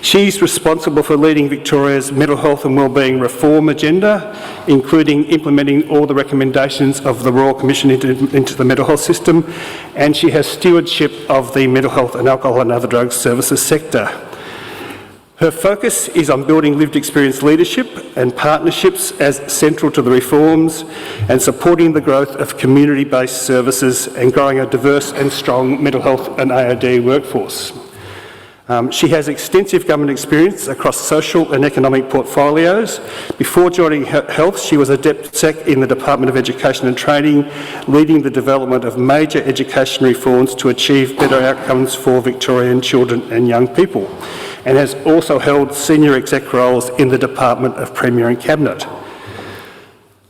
She's responsible for leading Victoria's mental health and wellbeing reform agenda, including implementing all the recommendations of the Royal Commission into the mental health system, and she has stewardship of the mental health and alcohol and other drugs services sector. Her focus is on building lived experience leadership and partnerships as central to the reforms and supporting the growth of community-based services and growing a diverse and strong mental health and AOD workforce. She has extensive government experience across social and economic portfolios. Before joining Health, she was a Deputy Sec in the Department of Education and Training, leading the development of major education reforms to achieve better outcomes for Victorian children and young people, and has also held senior exec roles in the Department of Premier and Cabinet.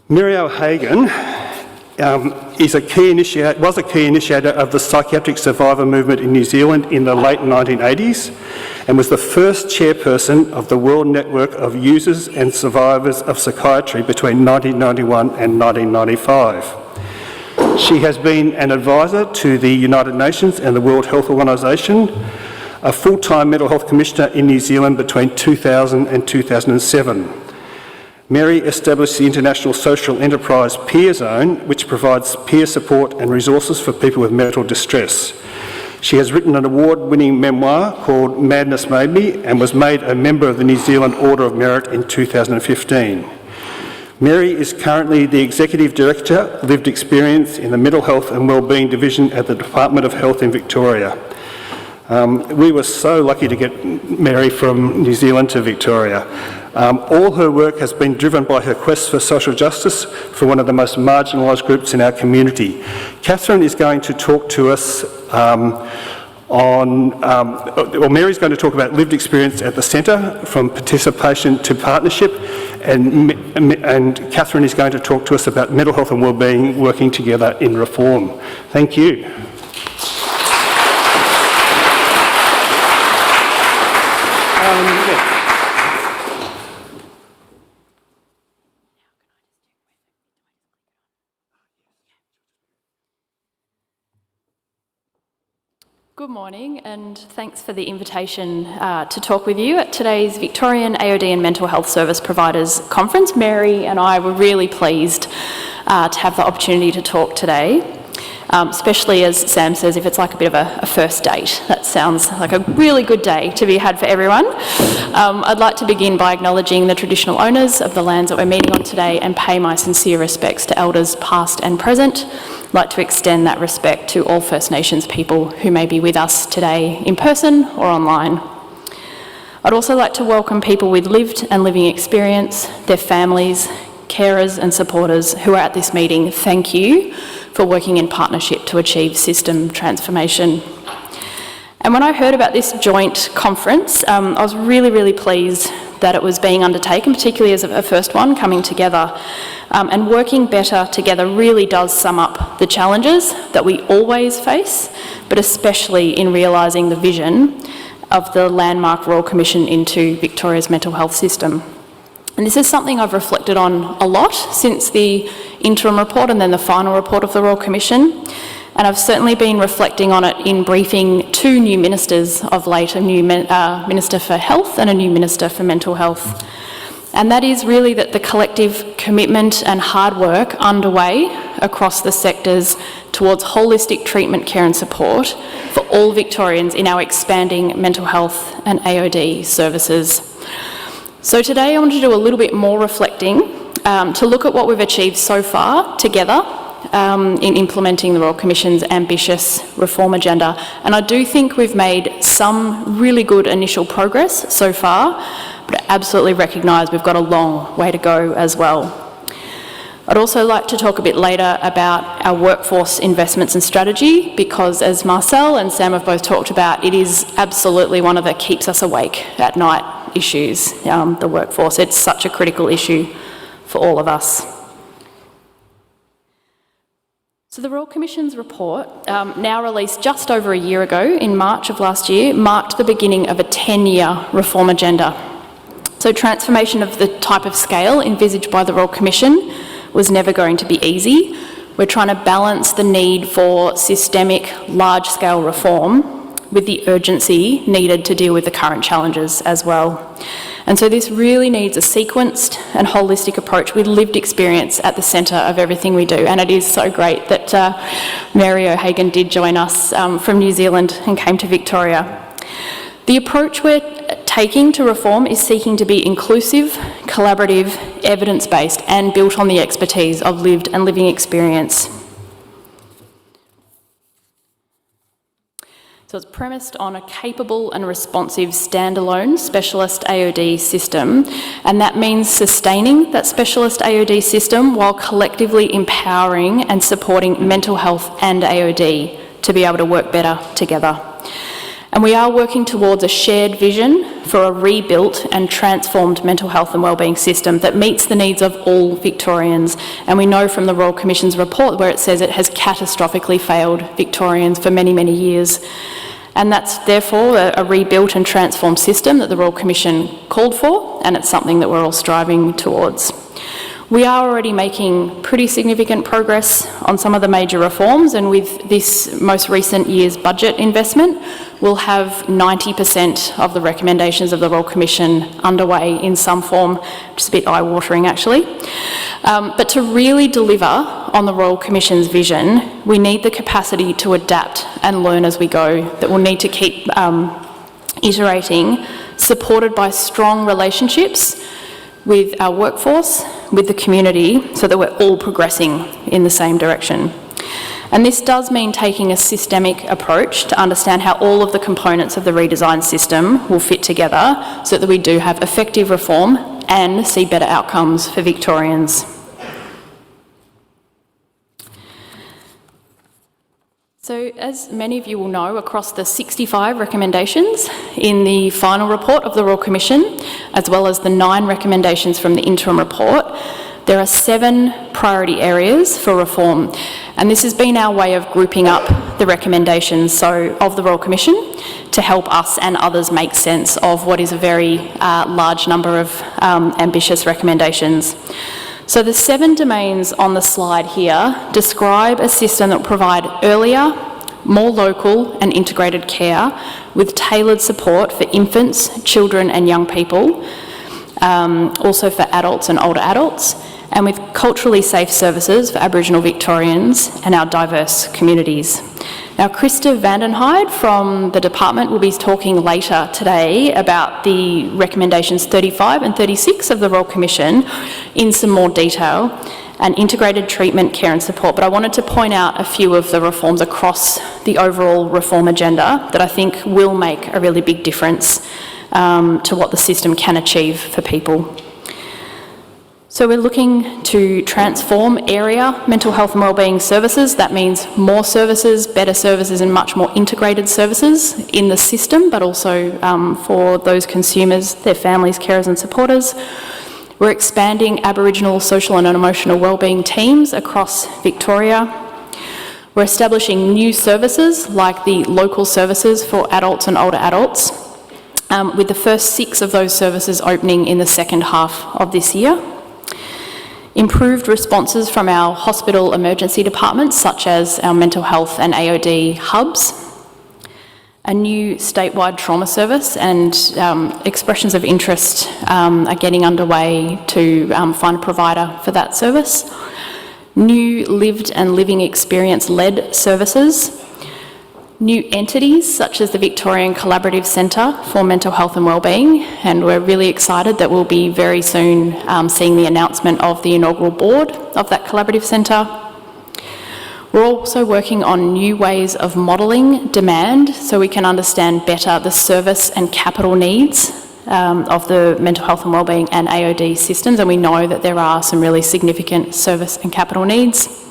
Muriel O'Hagan was a key initiator of the psychiatric survivor movement in New Zealand in the late 1980s and was the first chairperson of the World Network of Users and Survivors of Psychiatry between 1991 and 1995. She has been an advisor to the United Nations and the World Health Organisation, a full-time mental health commissioner in New Zealand between 2000 and 2007. Mary established the international social enterprise Peer Zone, which provides peer support and resources for people with mental distress. She has written an award-winning memoir called Madness Made Me and was made a member of the New Zealand Order of Merit in 2015. Mary is currently the Executive Director, Lived Experience in the Mental Health and Wellbeing Division at the Department of Health in Victoria. We were so lucky to get Mary from New Zealand to Victoria. All her work has been driven by her quest for social justice for one of the most marginalised groups in our community. Katherine is going to talk to us Mary's going to talk about lived experience at the centre, from participation to partnership, and Katherine is going to talk to us about mental health and wellbeing working together in reform. Thank you. Good morning, and thanks for the invitation to talk with you at today's Victorian AOD and Mental Health Service Providers Conference. Mary and I were really pleased to have the opportunity to talk today, especially as Sam says, if it's like a bit of a first date. That sounds like a really good day to be had for everyone. I'd like to begin by acknowledging the traditional owners of the lands that we're meeting on today and pay my sincere respects to elders past and present. I'd like to extend that respect to all First Nations people who may be with us today in person or online. I'd also like to welcome people with lived and living experience, their families, carers and supporters who are at this meeting. Thank you for working in partnership to achieve system transformation. And when I heard about this joint conference, I was really pleased that it was being undertaken, particularly as a first one coming together. And working better together really does sum up the challenges that we always face, but especially in realising the vision of the landmark Royal Commission into Victoria's mental health system. And this is something I've reflected on a lot since the interim report and then the final report of the Royal Commission. And I've certainly been reflecting on it in briefing two new ministers of late, a new Minister for Health and a new Minister for Mental Health. And that is really that the collective commitment and hard work underway across the sectors towards holistic treatment, care and support for all Victorians in our expanding mental health and AOD services. So today I want to do a little bit more reflecting to look at what we've achieved so far together in implementing the Royal Commission's ambitious reform agenda. And I do think we've made some really good initial progress so far, but I absolutely recognise we've got a long way to go as well. I'd also like to talk a bit later about our workforce investments and strategy, because as Marcelle and Sam have both talked about, it is absolutely one of the keeps us awake at night issues, the workforce. It's such a critical issue for all of us. So the Royal Commission's report, now released just over a year ago in March of last year, marked the beginning of a 10-year reform agenda. So transformation of the type of scale envisaged by the Royal Commission was never going to be easy. We're trying to balance the need for systemic, large-scale reform with the urgency needed to deal with the current challenges as well. And so this really needs a sequenced and holistic approach with lived experience at the centre of everything we do. And it is so great that Mary O'Hagan did join us from New Zealand and came to Victoria. The approach we're taking to reform is seeking to be inclusive, collaborative, evidence-based and built on the expertise of lived and living experience. So it's premised on a capable and responsive standalone specialist AOD system, and that means sustaining that specialist AOD system while collectively empowering and supporting mental health and AOD to be able to work better together. And we are working towards a shared vision for a rebuilt and transformed mental health and wellbeing system that meets the needs of all Victorians. And we know from the Royal Commission's report where it says it has catastrophically failed Victorians for many, many years. And that's therefore a rebuilt and transformed system that the Royal Commission called for, and it's something that we're all striving towards. We are already making pretty significant progress on some of the major reforms, and with this most recent year's budget investment, we'll have 90% of the recommendations of the Royal Commission underway in some form, which is a bit eye-watering actually. But to really deliver on the Royal Commission's vision, we need the capacity to adapt and learn as we go, that we'll need to keep iterating, supported by strong relationships with our workforce, with the community, so that we're all progressing in the same direction. And this does mean taking a systemic approach to understand how all of the components of the redesigned system will fit together so that we do have effective reform and see better outcomes for Victorians. So, as many of you will know, across the 65 recommendations in the final report of the Royal Commission, as well as the 9 recommendations from the interim report, there are 7 priority areas for reform. And this has been our way of grouping up the recommendations of the Royal Commission to help us and others make sense of what is a very large number of ambitious recommendations. So the 7 domains on the slide here describe a system that will provide earlier, more local and integrated care with tailored support for infants, children and young people, also for adults and older adults, and with culturally safe services for Aboriginal Victorians and our diverse communities. Now, Krista Vandenheide from the department will be talking later today about the recommendations 35 and 36 of the Royal Commission in some more detail, and integrated treatment, care and support. But I wanted to point out a few of the reforms across the overall reform agenda that I think will make a really big difference to what the system can achieve for people. So we're looking to transform area mental health and wellbeing services. That means more services, better services and much more integrated services in the system, but also for those consumers, their families, carers and supporters. We're expanding Aboriginal social and emotional wellbeing teams across Victoria. We're establishing new services like the local services for adults and older adults, with the first 6 of those services opening in the second half of this year. Improved responses from our hospital emergency departments, such as our mental health and AOD hubs. A new statewide trauma service, and expressions of interest are getting underway to find a provider for that service. New lived and living experience-led services. New entities such as the Victorian Collaborative Centre for Mental Health and Wellbeing, and we're really excited that we'll be very soon seeing the announcement of the inaugural board of that Collaborative Centre. We're also working on new ways of modelling demand so we can understand better the service and capital needs of the mental health and wellbeing and AOD systems, and we know that there are some really significant service and capital needs.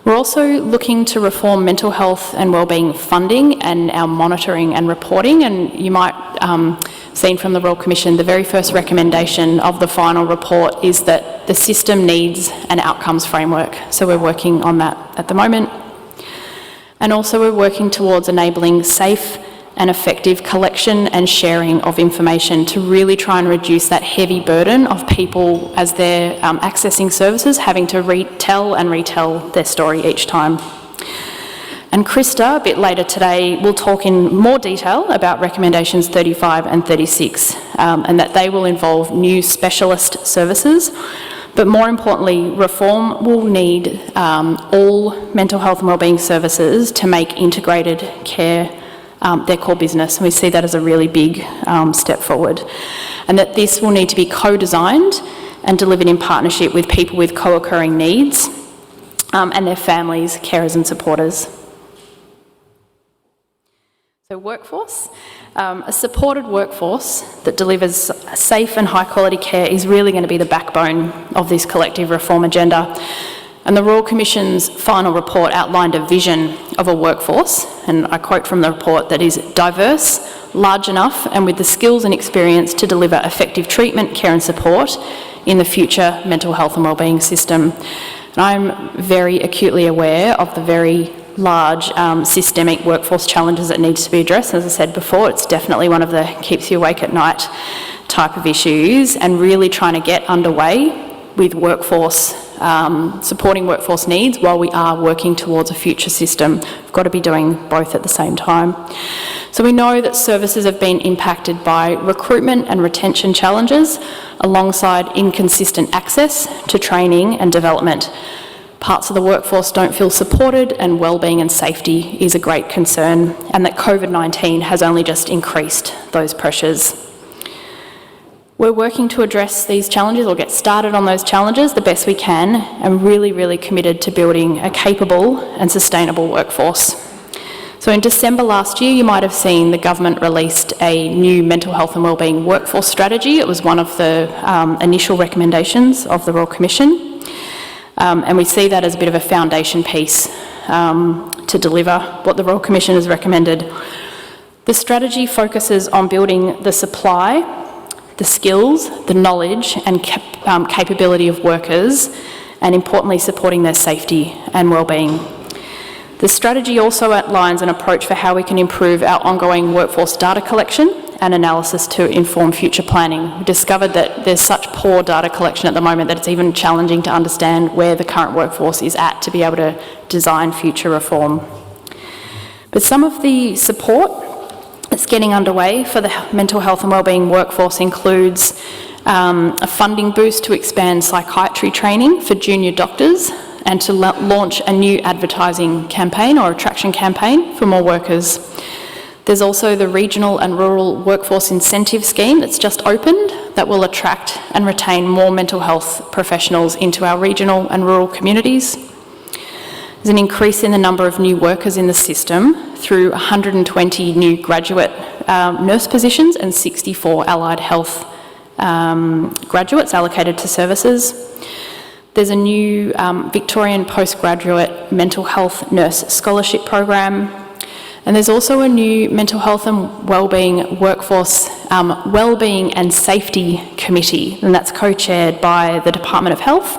We're also looking to reform mental health and wellbeing funding and our monitoring and reporting, and you might seen from the Royal Commission, the very first recommendation of the final report is that the system needs an outcomes framework. So we're working on that at the moment. And also we're working towards enabling safe and effective collection and sharing of information to really try and reduce that heavy burden of people as they're accessing services, having to retell and retell their story each time. And Krista, a bit later today, will talk in more detail about recommendations 35 and 36, and that they will involve new specialist services. But more importantly, reform will need all mental health and wellbeing services to make integrated care their core business. And we see that as a really big step forward. And that this will need to be co-designed and delivered in partnership with people with co-occurring needs and their families, carers and supporters. So workforce. A supported workforce that delivers safe and high quality care is really going to be the backbone of this collective reform agenda. And the Royal Commission's final report outlined a vision of a workforce, and I quote from the report, that is diverse, large enough and with the skills and experience to deliver effective treatment, care and support in the future mental health and wellbeing system. And I'm very acutely aware of the very large systemic workforce challenges that needs to be addressed. As I said before, it's definitely one of the keeps you awake at night type of issues, and really trying to get underway with workforce, supporting workforce needs while we are working towards a future system. We've got to be doing both at the same time. So we know that services have been impacted by recruitment and retention challenges alongside inconsistent access to training and development. Parts of the workforce don't feel supported, and wellbeing and safety is a great concern, and that COVID-19 has only just increased those pressures. We're working to address these challenges, or get started on those challenges the best we can, and really, really committed to building a capable and sustainable workforce. So in December last year, you might have seen the government released a new mental health and wellbeing workforce strategy. It was one of the initial recommendations of the Royal Commission. And we see that as a bit of a foundation piece to deliver what the Royal Commission has recommended. The strategy focuses on building the supply, the skills, the knowledge and capability of workers, and importantly supporting their safety and wellbeing. The strategy also outlines an approach for how we can improve our ongoing workforce data collection and analysis to inform future planning. We discovered that there's such poor data collection at the moment that it's even challenging to understand where the current workforce is at to be able to design future reform. But some of the support that's getting underway for the mental health and wellbeing workforce includes a funding boost to expand psychiatry training for junior doctors, and to launch a new advertising campaign or attraction campaign for more workers. There's also the Regional and Rural Workforce Incentive Scheme that's just opened that will attract and retain more mental health professionals into our regional and rural communities. There's an increase in the number of new workers in the system through 120 new graduate nurse positions and 64 allied health graduates allocated to services. There's a new Victorian postgraduate mental health nurse scholarship program. And there's also a new mental health and wellbeing workforce wellbeing and safety committee, and that's co-chaired by the Department of Health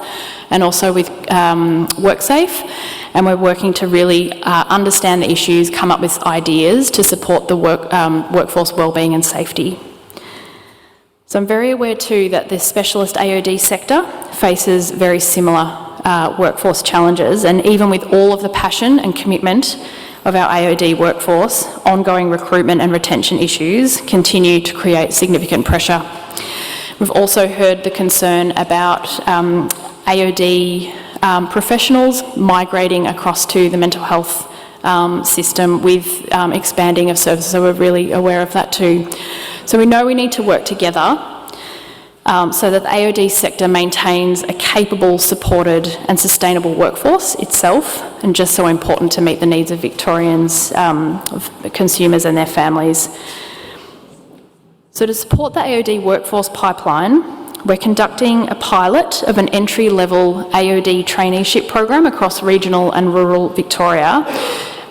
and also with WorkSafe. And we're working to really understand the issues, come up with ideas to support the workforce wellbeing and safety. So I'm very aware too that the specialist AOD sector faces very similar workforce challenges, and even with all of the passion and commitment of our AOD workforce, ongoing recruitment and retention issues continue to create significant pressure. We've also heard the concern about AOD professionals migrating across to the mental health system with expanding of services, so we're really aware of that too. So we know we need to work together so that the AOD sector maintains a capable, supported and sustainable workforce itself, and just so important to meet the needs of Victorians, of consumers and their families. So to support the AOD workforce pipeline, we're conducting a pilot of an entry-level AOD traineeship program across regional and rural Victoria,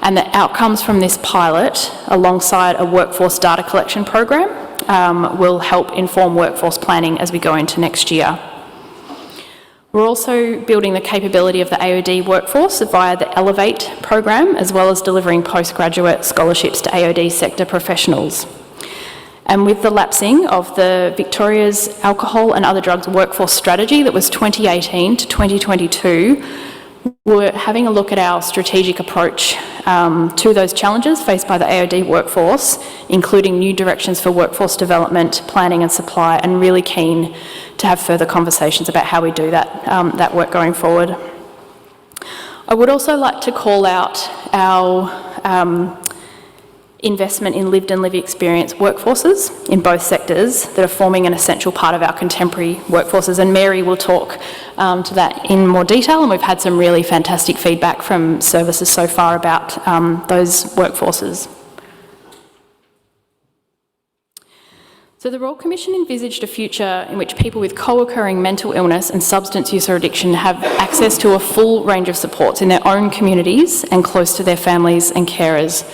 and the outcomes from this pilot, alongside a workforce data collection program, will help inform workforce planning as we go into next year. We're also building the capability of the AOD workforce via the Elevate program, as well as delivering postgraduate scholarships to AOD sector professionals. And with the lapsing of the Victoria's alcohol and other drugs workforce strategy that was 2018 to 2022, we're having a look at our strategic approach to those challenges faced by the AOD workforce, including new directions for workforce development, planning and supply, and really keen to have further conversations about how we do that work going forward. I would also like to call out our investment in lived and lived experience workforces in both sectors that are forming an essential part of our contemporary workforces, and Mary will talk to that in more detail, and we've had some really fantastic feedback from services so far about those workforces. So the Royal Commission envisaged a future in which people with co-occurring mental illness and substance use or addiction have access to a full range of supports in their own communities and close to their families and carers.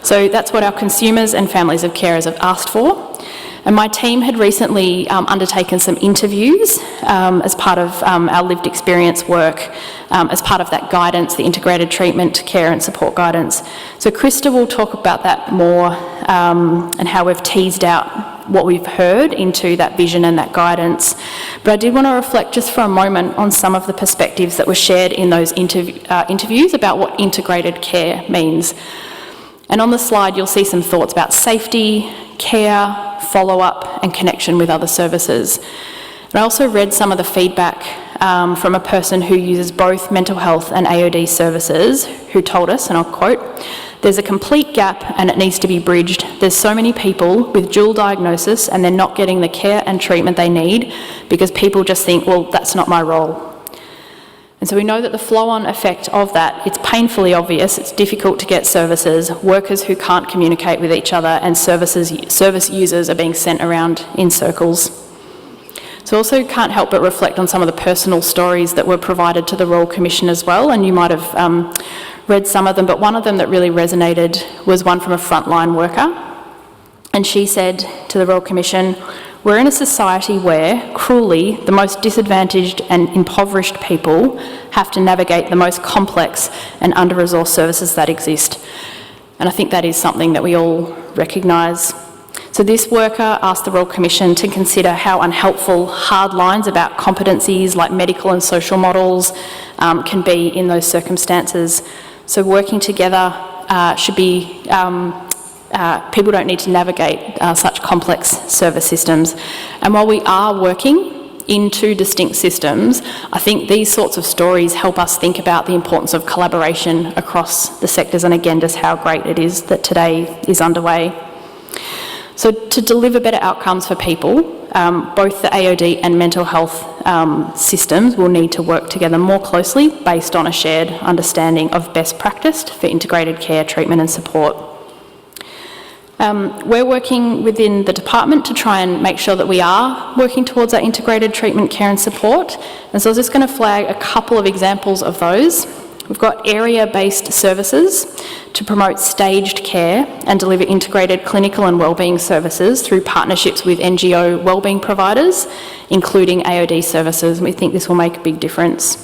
So that's what our consumers and families of carers have asked for. And my team had recently undertaken some interviews as part of our lived experience work, as part of that guidance, the integrated treatment, care and support guidance. So Krista will talk about that more and how we've teased out what we've heard into that vision and that guidance. But I did want to reflect just for a moment on some of the perspectives that were shared in those interviews about what integrated care means. And on the slide, you'll see some thoughts about safety, care, follow-up, and connection with other services. And I also read some of the feedback from a person who uses both mental health and AOD services, who told us, and I'll quote, "There's a complete gap and it needs to be bridged. There's so many people with dual diagnosis and they're not getting the care and treatment they need because people just think, well, that's not my role." And so we know that the flow-on effect of that, it's painfully obvious, it's difficult to get services, workers who can't communicate with each other, and service users are being sent around in circles. So also can't help but reflect on some of the personal stories that were provided to the Royal Commission as well, and you might have read some of them, but one of them that really resonated was one from a frontline worker. And she said to the Royal Commission, "We're in a society where, cruelly, the most disadvantaged and impoverished people have to navigate the most complex and under-resourced services that exist." And I think that is something that we all recognise. So this worker asked the Royal Commission to consider how unhelpful hard lines about competencies like medical and social models can be in those circumstances. So working together should be people don't need to navigate such complex service systems. And while we are working in two distinct systems, I think these sorts of stories help us think about the importance of collaboration across the sectors, and again, just how great it is that today is underway. So to deliver better outcomes for people, both the AOD and mental health systems will need to work together more closely based on a shared understanding of best practice for integrated care, treatment and support. We're working within the department to try and make sure that we are working towards that integrated treatment, care and support. And so I was just going to flag a couple of examples of those. We've got area-based services to promote staged care and deliver integrated clinical and wellbeing services through partnerships with NGO wellbeing providers, including AOD services. We think this will make a big difference.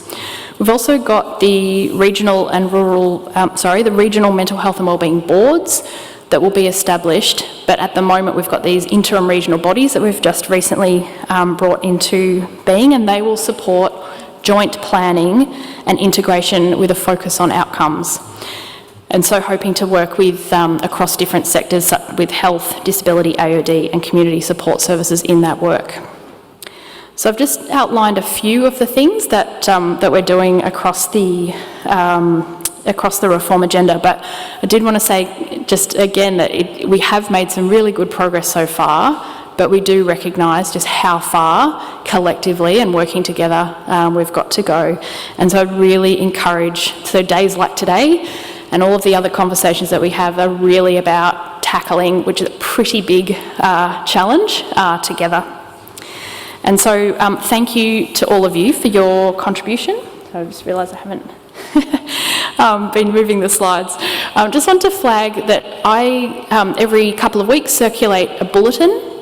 We've also got the regional mental health and wellbeing boards that will be established, but at the moment we've got these interim regional bodies that we've just recently brought into being, and they will support joint planning and integration with a focus on outcomes. And so hoping to work with across different sectors with health, disability, AOD and community support services in that work. So I've just outlined a few of the things that we're doing across the reform agenda, but I did want to say just again that we have made some really good progress so far, but we do recognise just how far collectively and working together we've got to go. And so I'd really encourage, so days like today and all of the other conversations that we have are really about tackling, which is a pretty big challenge together. And so thank you to all of you for your contribution. So I just realised I haven't been moving the slides. Just want to flag that I, every couple of weeks, circulate a bulletin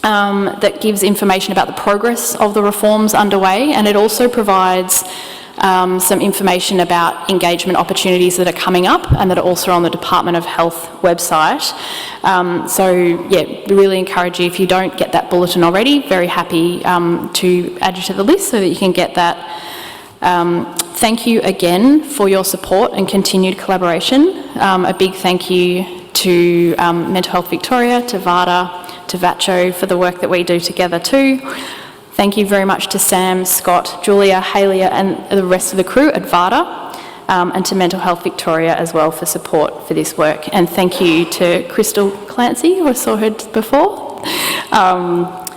that gives information about the progress of the reforms underway, and it also provides some information about engagement opportunities that are coming up and that are also on the Department of Health website. So yeah, we really encourage you, if you don't get that bulletin already, very happy to add you to the list so that you can get that. Thank you again for your support and continued collaboration. A big thank you to Mental Health Victoria, to VAADA, to VACCHO for the work that we do together too. Thank you very much to Sam, Scott, Julia, Halia and the rest of the crew at VAADA, and to Mental Health Victoria as well for support for this work. And thank you to Crystal Clancy, who I saw her before.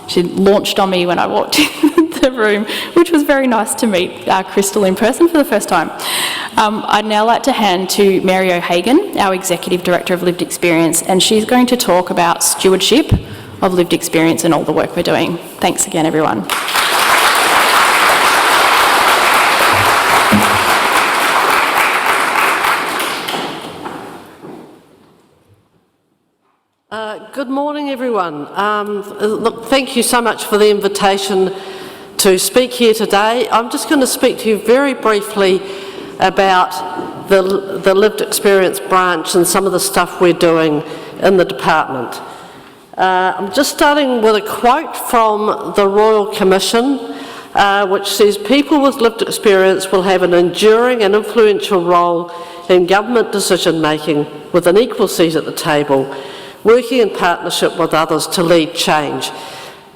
She launched on me when I walked in the room, which was very nice to meet Crystal in person for the first time. I'd now like to hand to Mary O'Hagan, our Executive Director of Lived Experience, and she's going to talk about stewardship of lived experience and all the work we're doing. Thanks again, everyone. Good morning, everyone. Look, thank you so much for the invitation to speak here today. I'm just going to speak to you very briefly about the lived experience branch and some of the stuff we're doing in the department. I'm just starting with a quote from the Royal Commission, which says, "People with lived experience will have an enduring and influential role in government decision making with an equal seat at the table, working in partnership with others to lead change."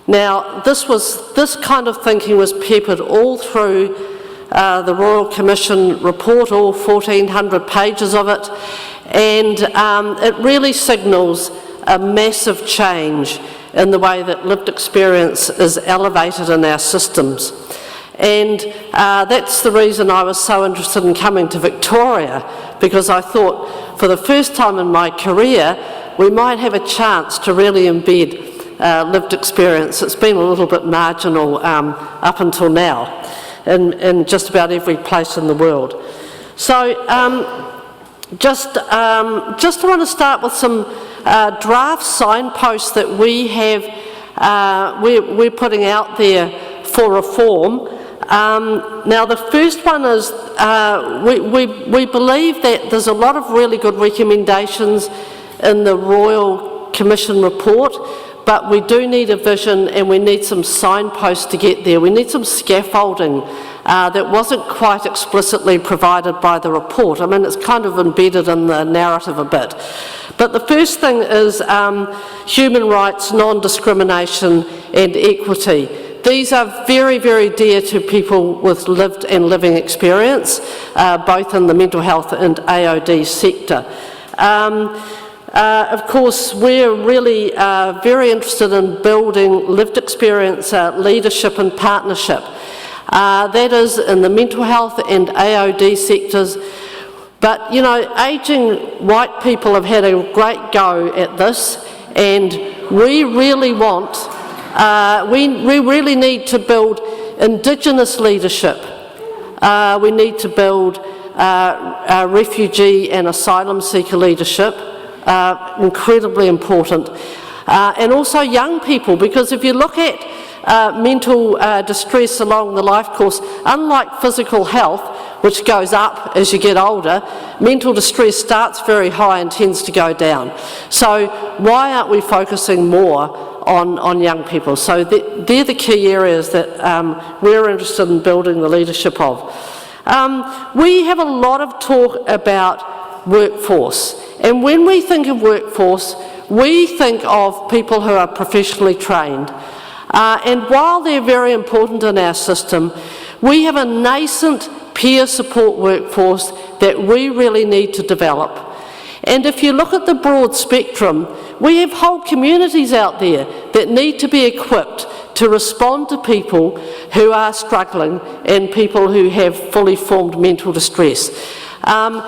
Now, this kind of thinking was peppered all through the Royal Commission report, all 1,400 pages of it, and it really signals a massive change in the way that lived experience is elevated in our systems. And that's the reason I was so interested in coming to Victoria, because I thought for the first time in my career we might have a chance to really embed lived experience. It's been a little bit marginal up until now in just about every place in the world. So just want to start with some draft signposts that we have, we're putting out there for reform. Now the first one is we believe that there's a lot of really good recommendations in the Royal Commission report, but we do need a vision and we need some signposts to get there. We need some scaffolding that wasn't quite explicitly provided by the report. I mean, it's kind of embedded in the narrative a bit. But the first thing is human rights, non-discrimination and equity. These are very, very dear to people with lived and living experience, both in the mental health and AOD sector. Of course, we're really very interested in building lived experience leadership and partnership. That is in the mental health and AOD sectors. But, you know, ageing white people have had a great go at this, and we really want, we really need to build Indigenous leadership. We need to build refugee and asylum seeker leadership, incredibly important. And also young people, because if you look at mental distress along the life course, unlike physical health, which goes up as you get older, mental distress starts very high and tends to go down. So why aren't we focusing more on young people? So they're the key areas that we're interested in building the leadership of. We have a lot of talk about workforce, and when we think of workforce, we think of people who are professionally trained. And while they're very important in our system, we have a nascent peer support workforce that we really need to develop. And if you look at the broad spectrum, we have whole communities out there that need to be equipped to respond to people who are struggling and people who have fully formed mental distress. And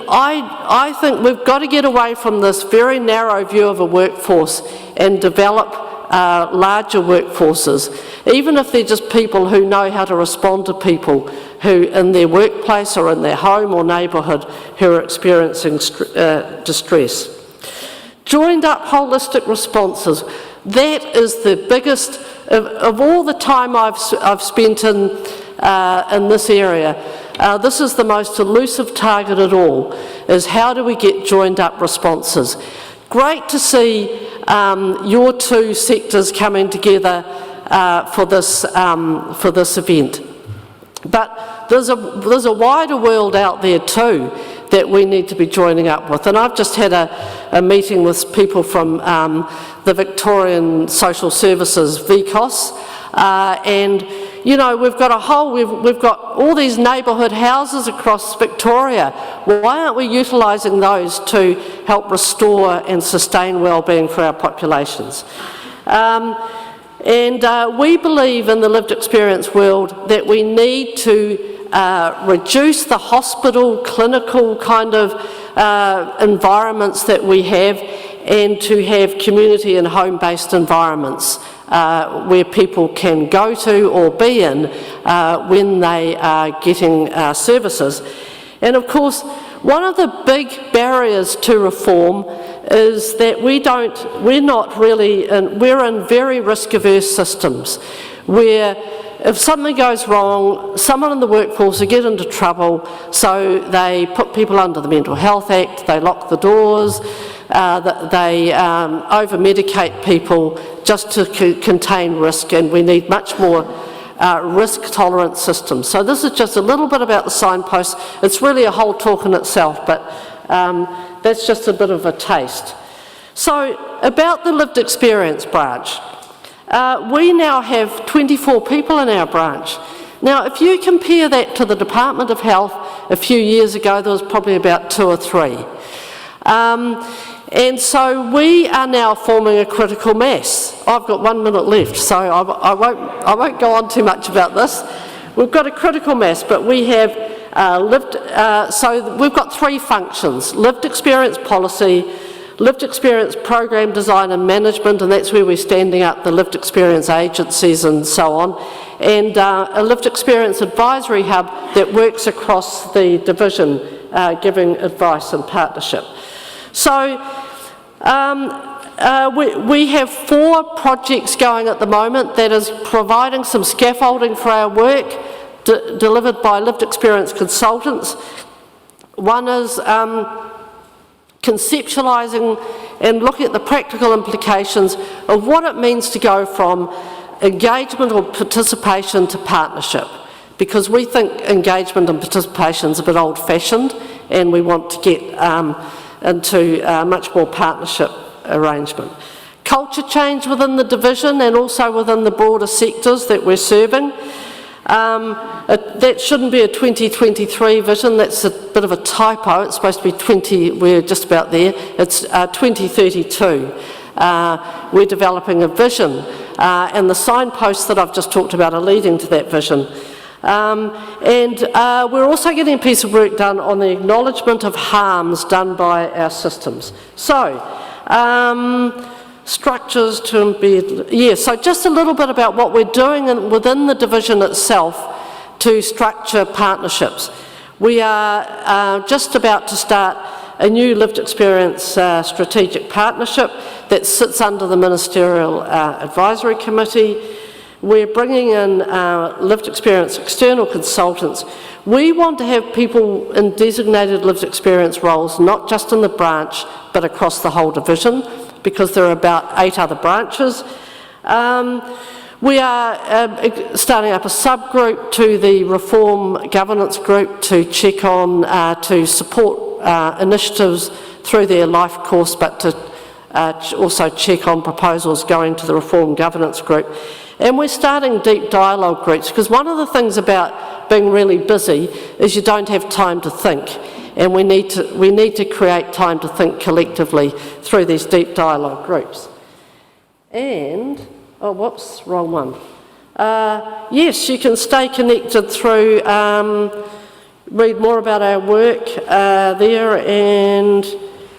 I think we've got to get away from this very narrow view of a workforce and develop larger workforces, even if they're just people who know how to respond to people who in their workplace or in their home or neighbourhood who are experiencing distress. Joined up holistic responses. That is the biggest, of all the time I've spent in this area, this is the most elusive target at all, is how do we get joined up responses. Great to see your two sectors coming together for this event. But there's a wider world out there too that we need to be joining up with. And I've just had a meeting with people from the Victorian Social Services, VACCHO, and you know, we've got all these neighbourhood houses across Victoria. Why aren't we utilising those to help restore and sustain wellbeing for our populations? We believe in the lived experience world that we need to reduce the hospital, clinical kind of environments that we have, and to have community and home-based environments where people can go to or be in when they are getting services. And of course, one of the big barriers to reform is that we're in very risk-averse systems where if something goes wrong, someone in the workforce will get into trouble, so they put people under the Mental Health Act, they lock the doors, they over-medicate people just to contain risk, and we need much more risk-tolerant systems. So this is just a little bit about the signpost. It's really a whole talk in itself, but that's just a bit of a taste. So about the lived experience branch. We now have 24 people in our branch. Now, if you compare that to the Department of Health a few years ago, there was probably about 2 or 3. And so we are now forming a critical mass. I've got 1 minute left, so I won't go on too much about this. We've got a critical mass, but we have so we've got 3 functions: lived experience policy, lived experience program design and management, and that's where we're standing up the lived experience agencies and so on, and a lived experience advisory hub that works across the division, giving advice and partnership. So we have 4 projects going at the moment that is providing some scaffolding for our work, delivered by lived experience consultants. One is conceptualising and looking at the practical implications of what it means to go from engagement or participation to partnership, because we think engagement and participation is a bit old-fashioned, and we want to get into much more partnership arrangement. Culture change within the division and also within the broader sectors that we're serving. That shouldn't be a 2023 vision, that's a bit of a typo. It's supposed to be we're just about there, it's 2032. We're developing a vision, and the signposts that I've just talked about are leading to that vision. We're also getting a piece of work done on the acknowledgement of harms done by our systems. So, structures to embed, so just a little bit about what we're doing within the division itself to structure partnerships. We are just about to start a new lived experience strategic partnership that sits under the Ministerial Advisory Committee. We're bringing in lived experience external consultants. We want to have people in designated lived experience roles, not just in the branch, but across the whole division, because there are about 8 other branches. We are starting up a subgroup to the Reform Governance Group to check on, to support initiatives through their life course, but to also check on proposals going to the Reform Governance Group. And we're starting deep dialogue groups, because one of the things about being really busy is you don't have time to think. And we need to create time to think collectively through these deep dialogue groups. And, oh whoops, wrong one. Yes, you can stay connected through, read more about our work there, and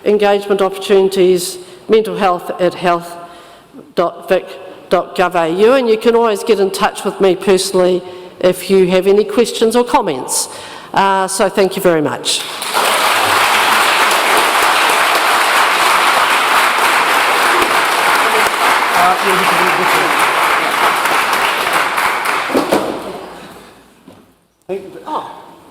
engagement opportunities, mental health at health.vic.gov.au, and you can always get in touch with me personally if you have any questions or comments. So thank you very much.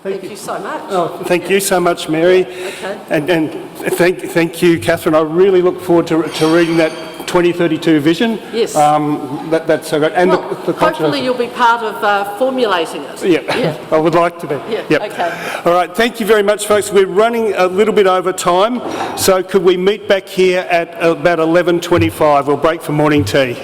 Thank you so much. Oh, thank you so much, Mary. Okay. And thank you, Katherine. I really look forward to reading that 2032 vision. Yes. That's so great. And Well, the hopefully you'll be part of formulating it. Yeah, I would like to be. Yeah, Yep. okay. All right, thank you very much, folks. We're running a little bit over time, so could we meet back here at about 11:25? We'll break for morning tea.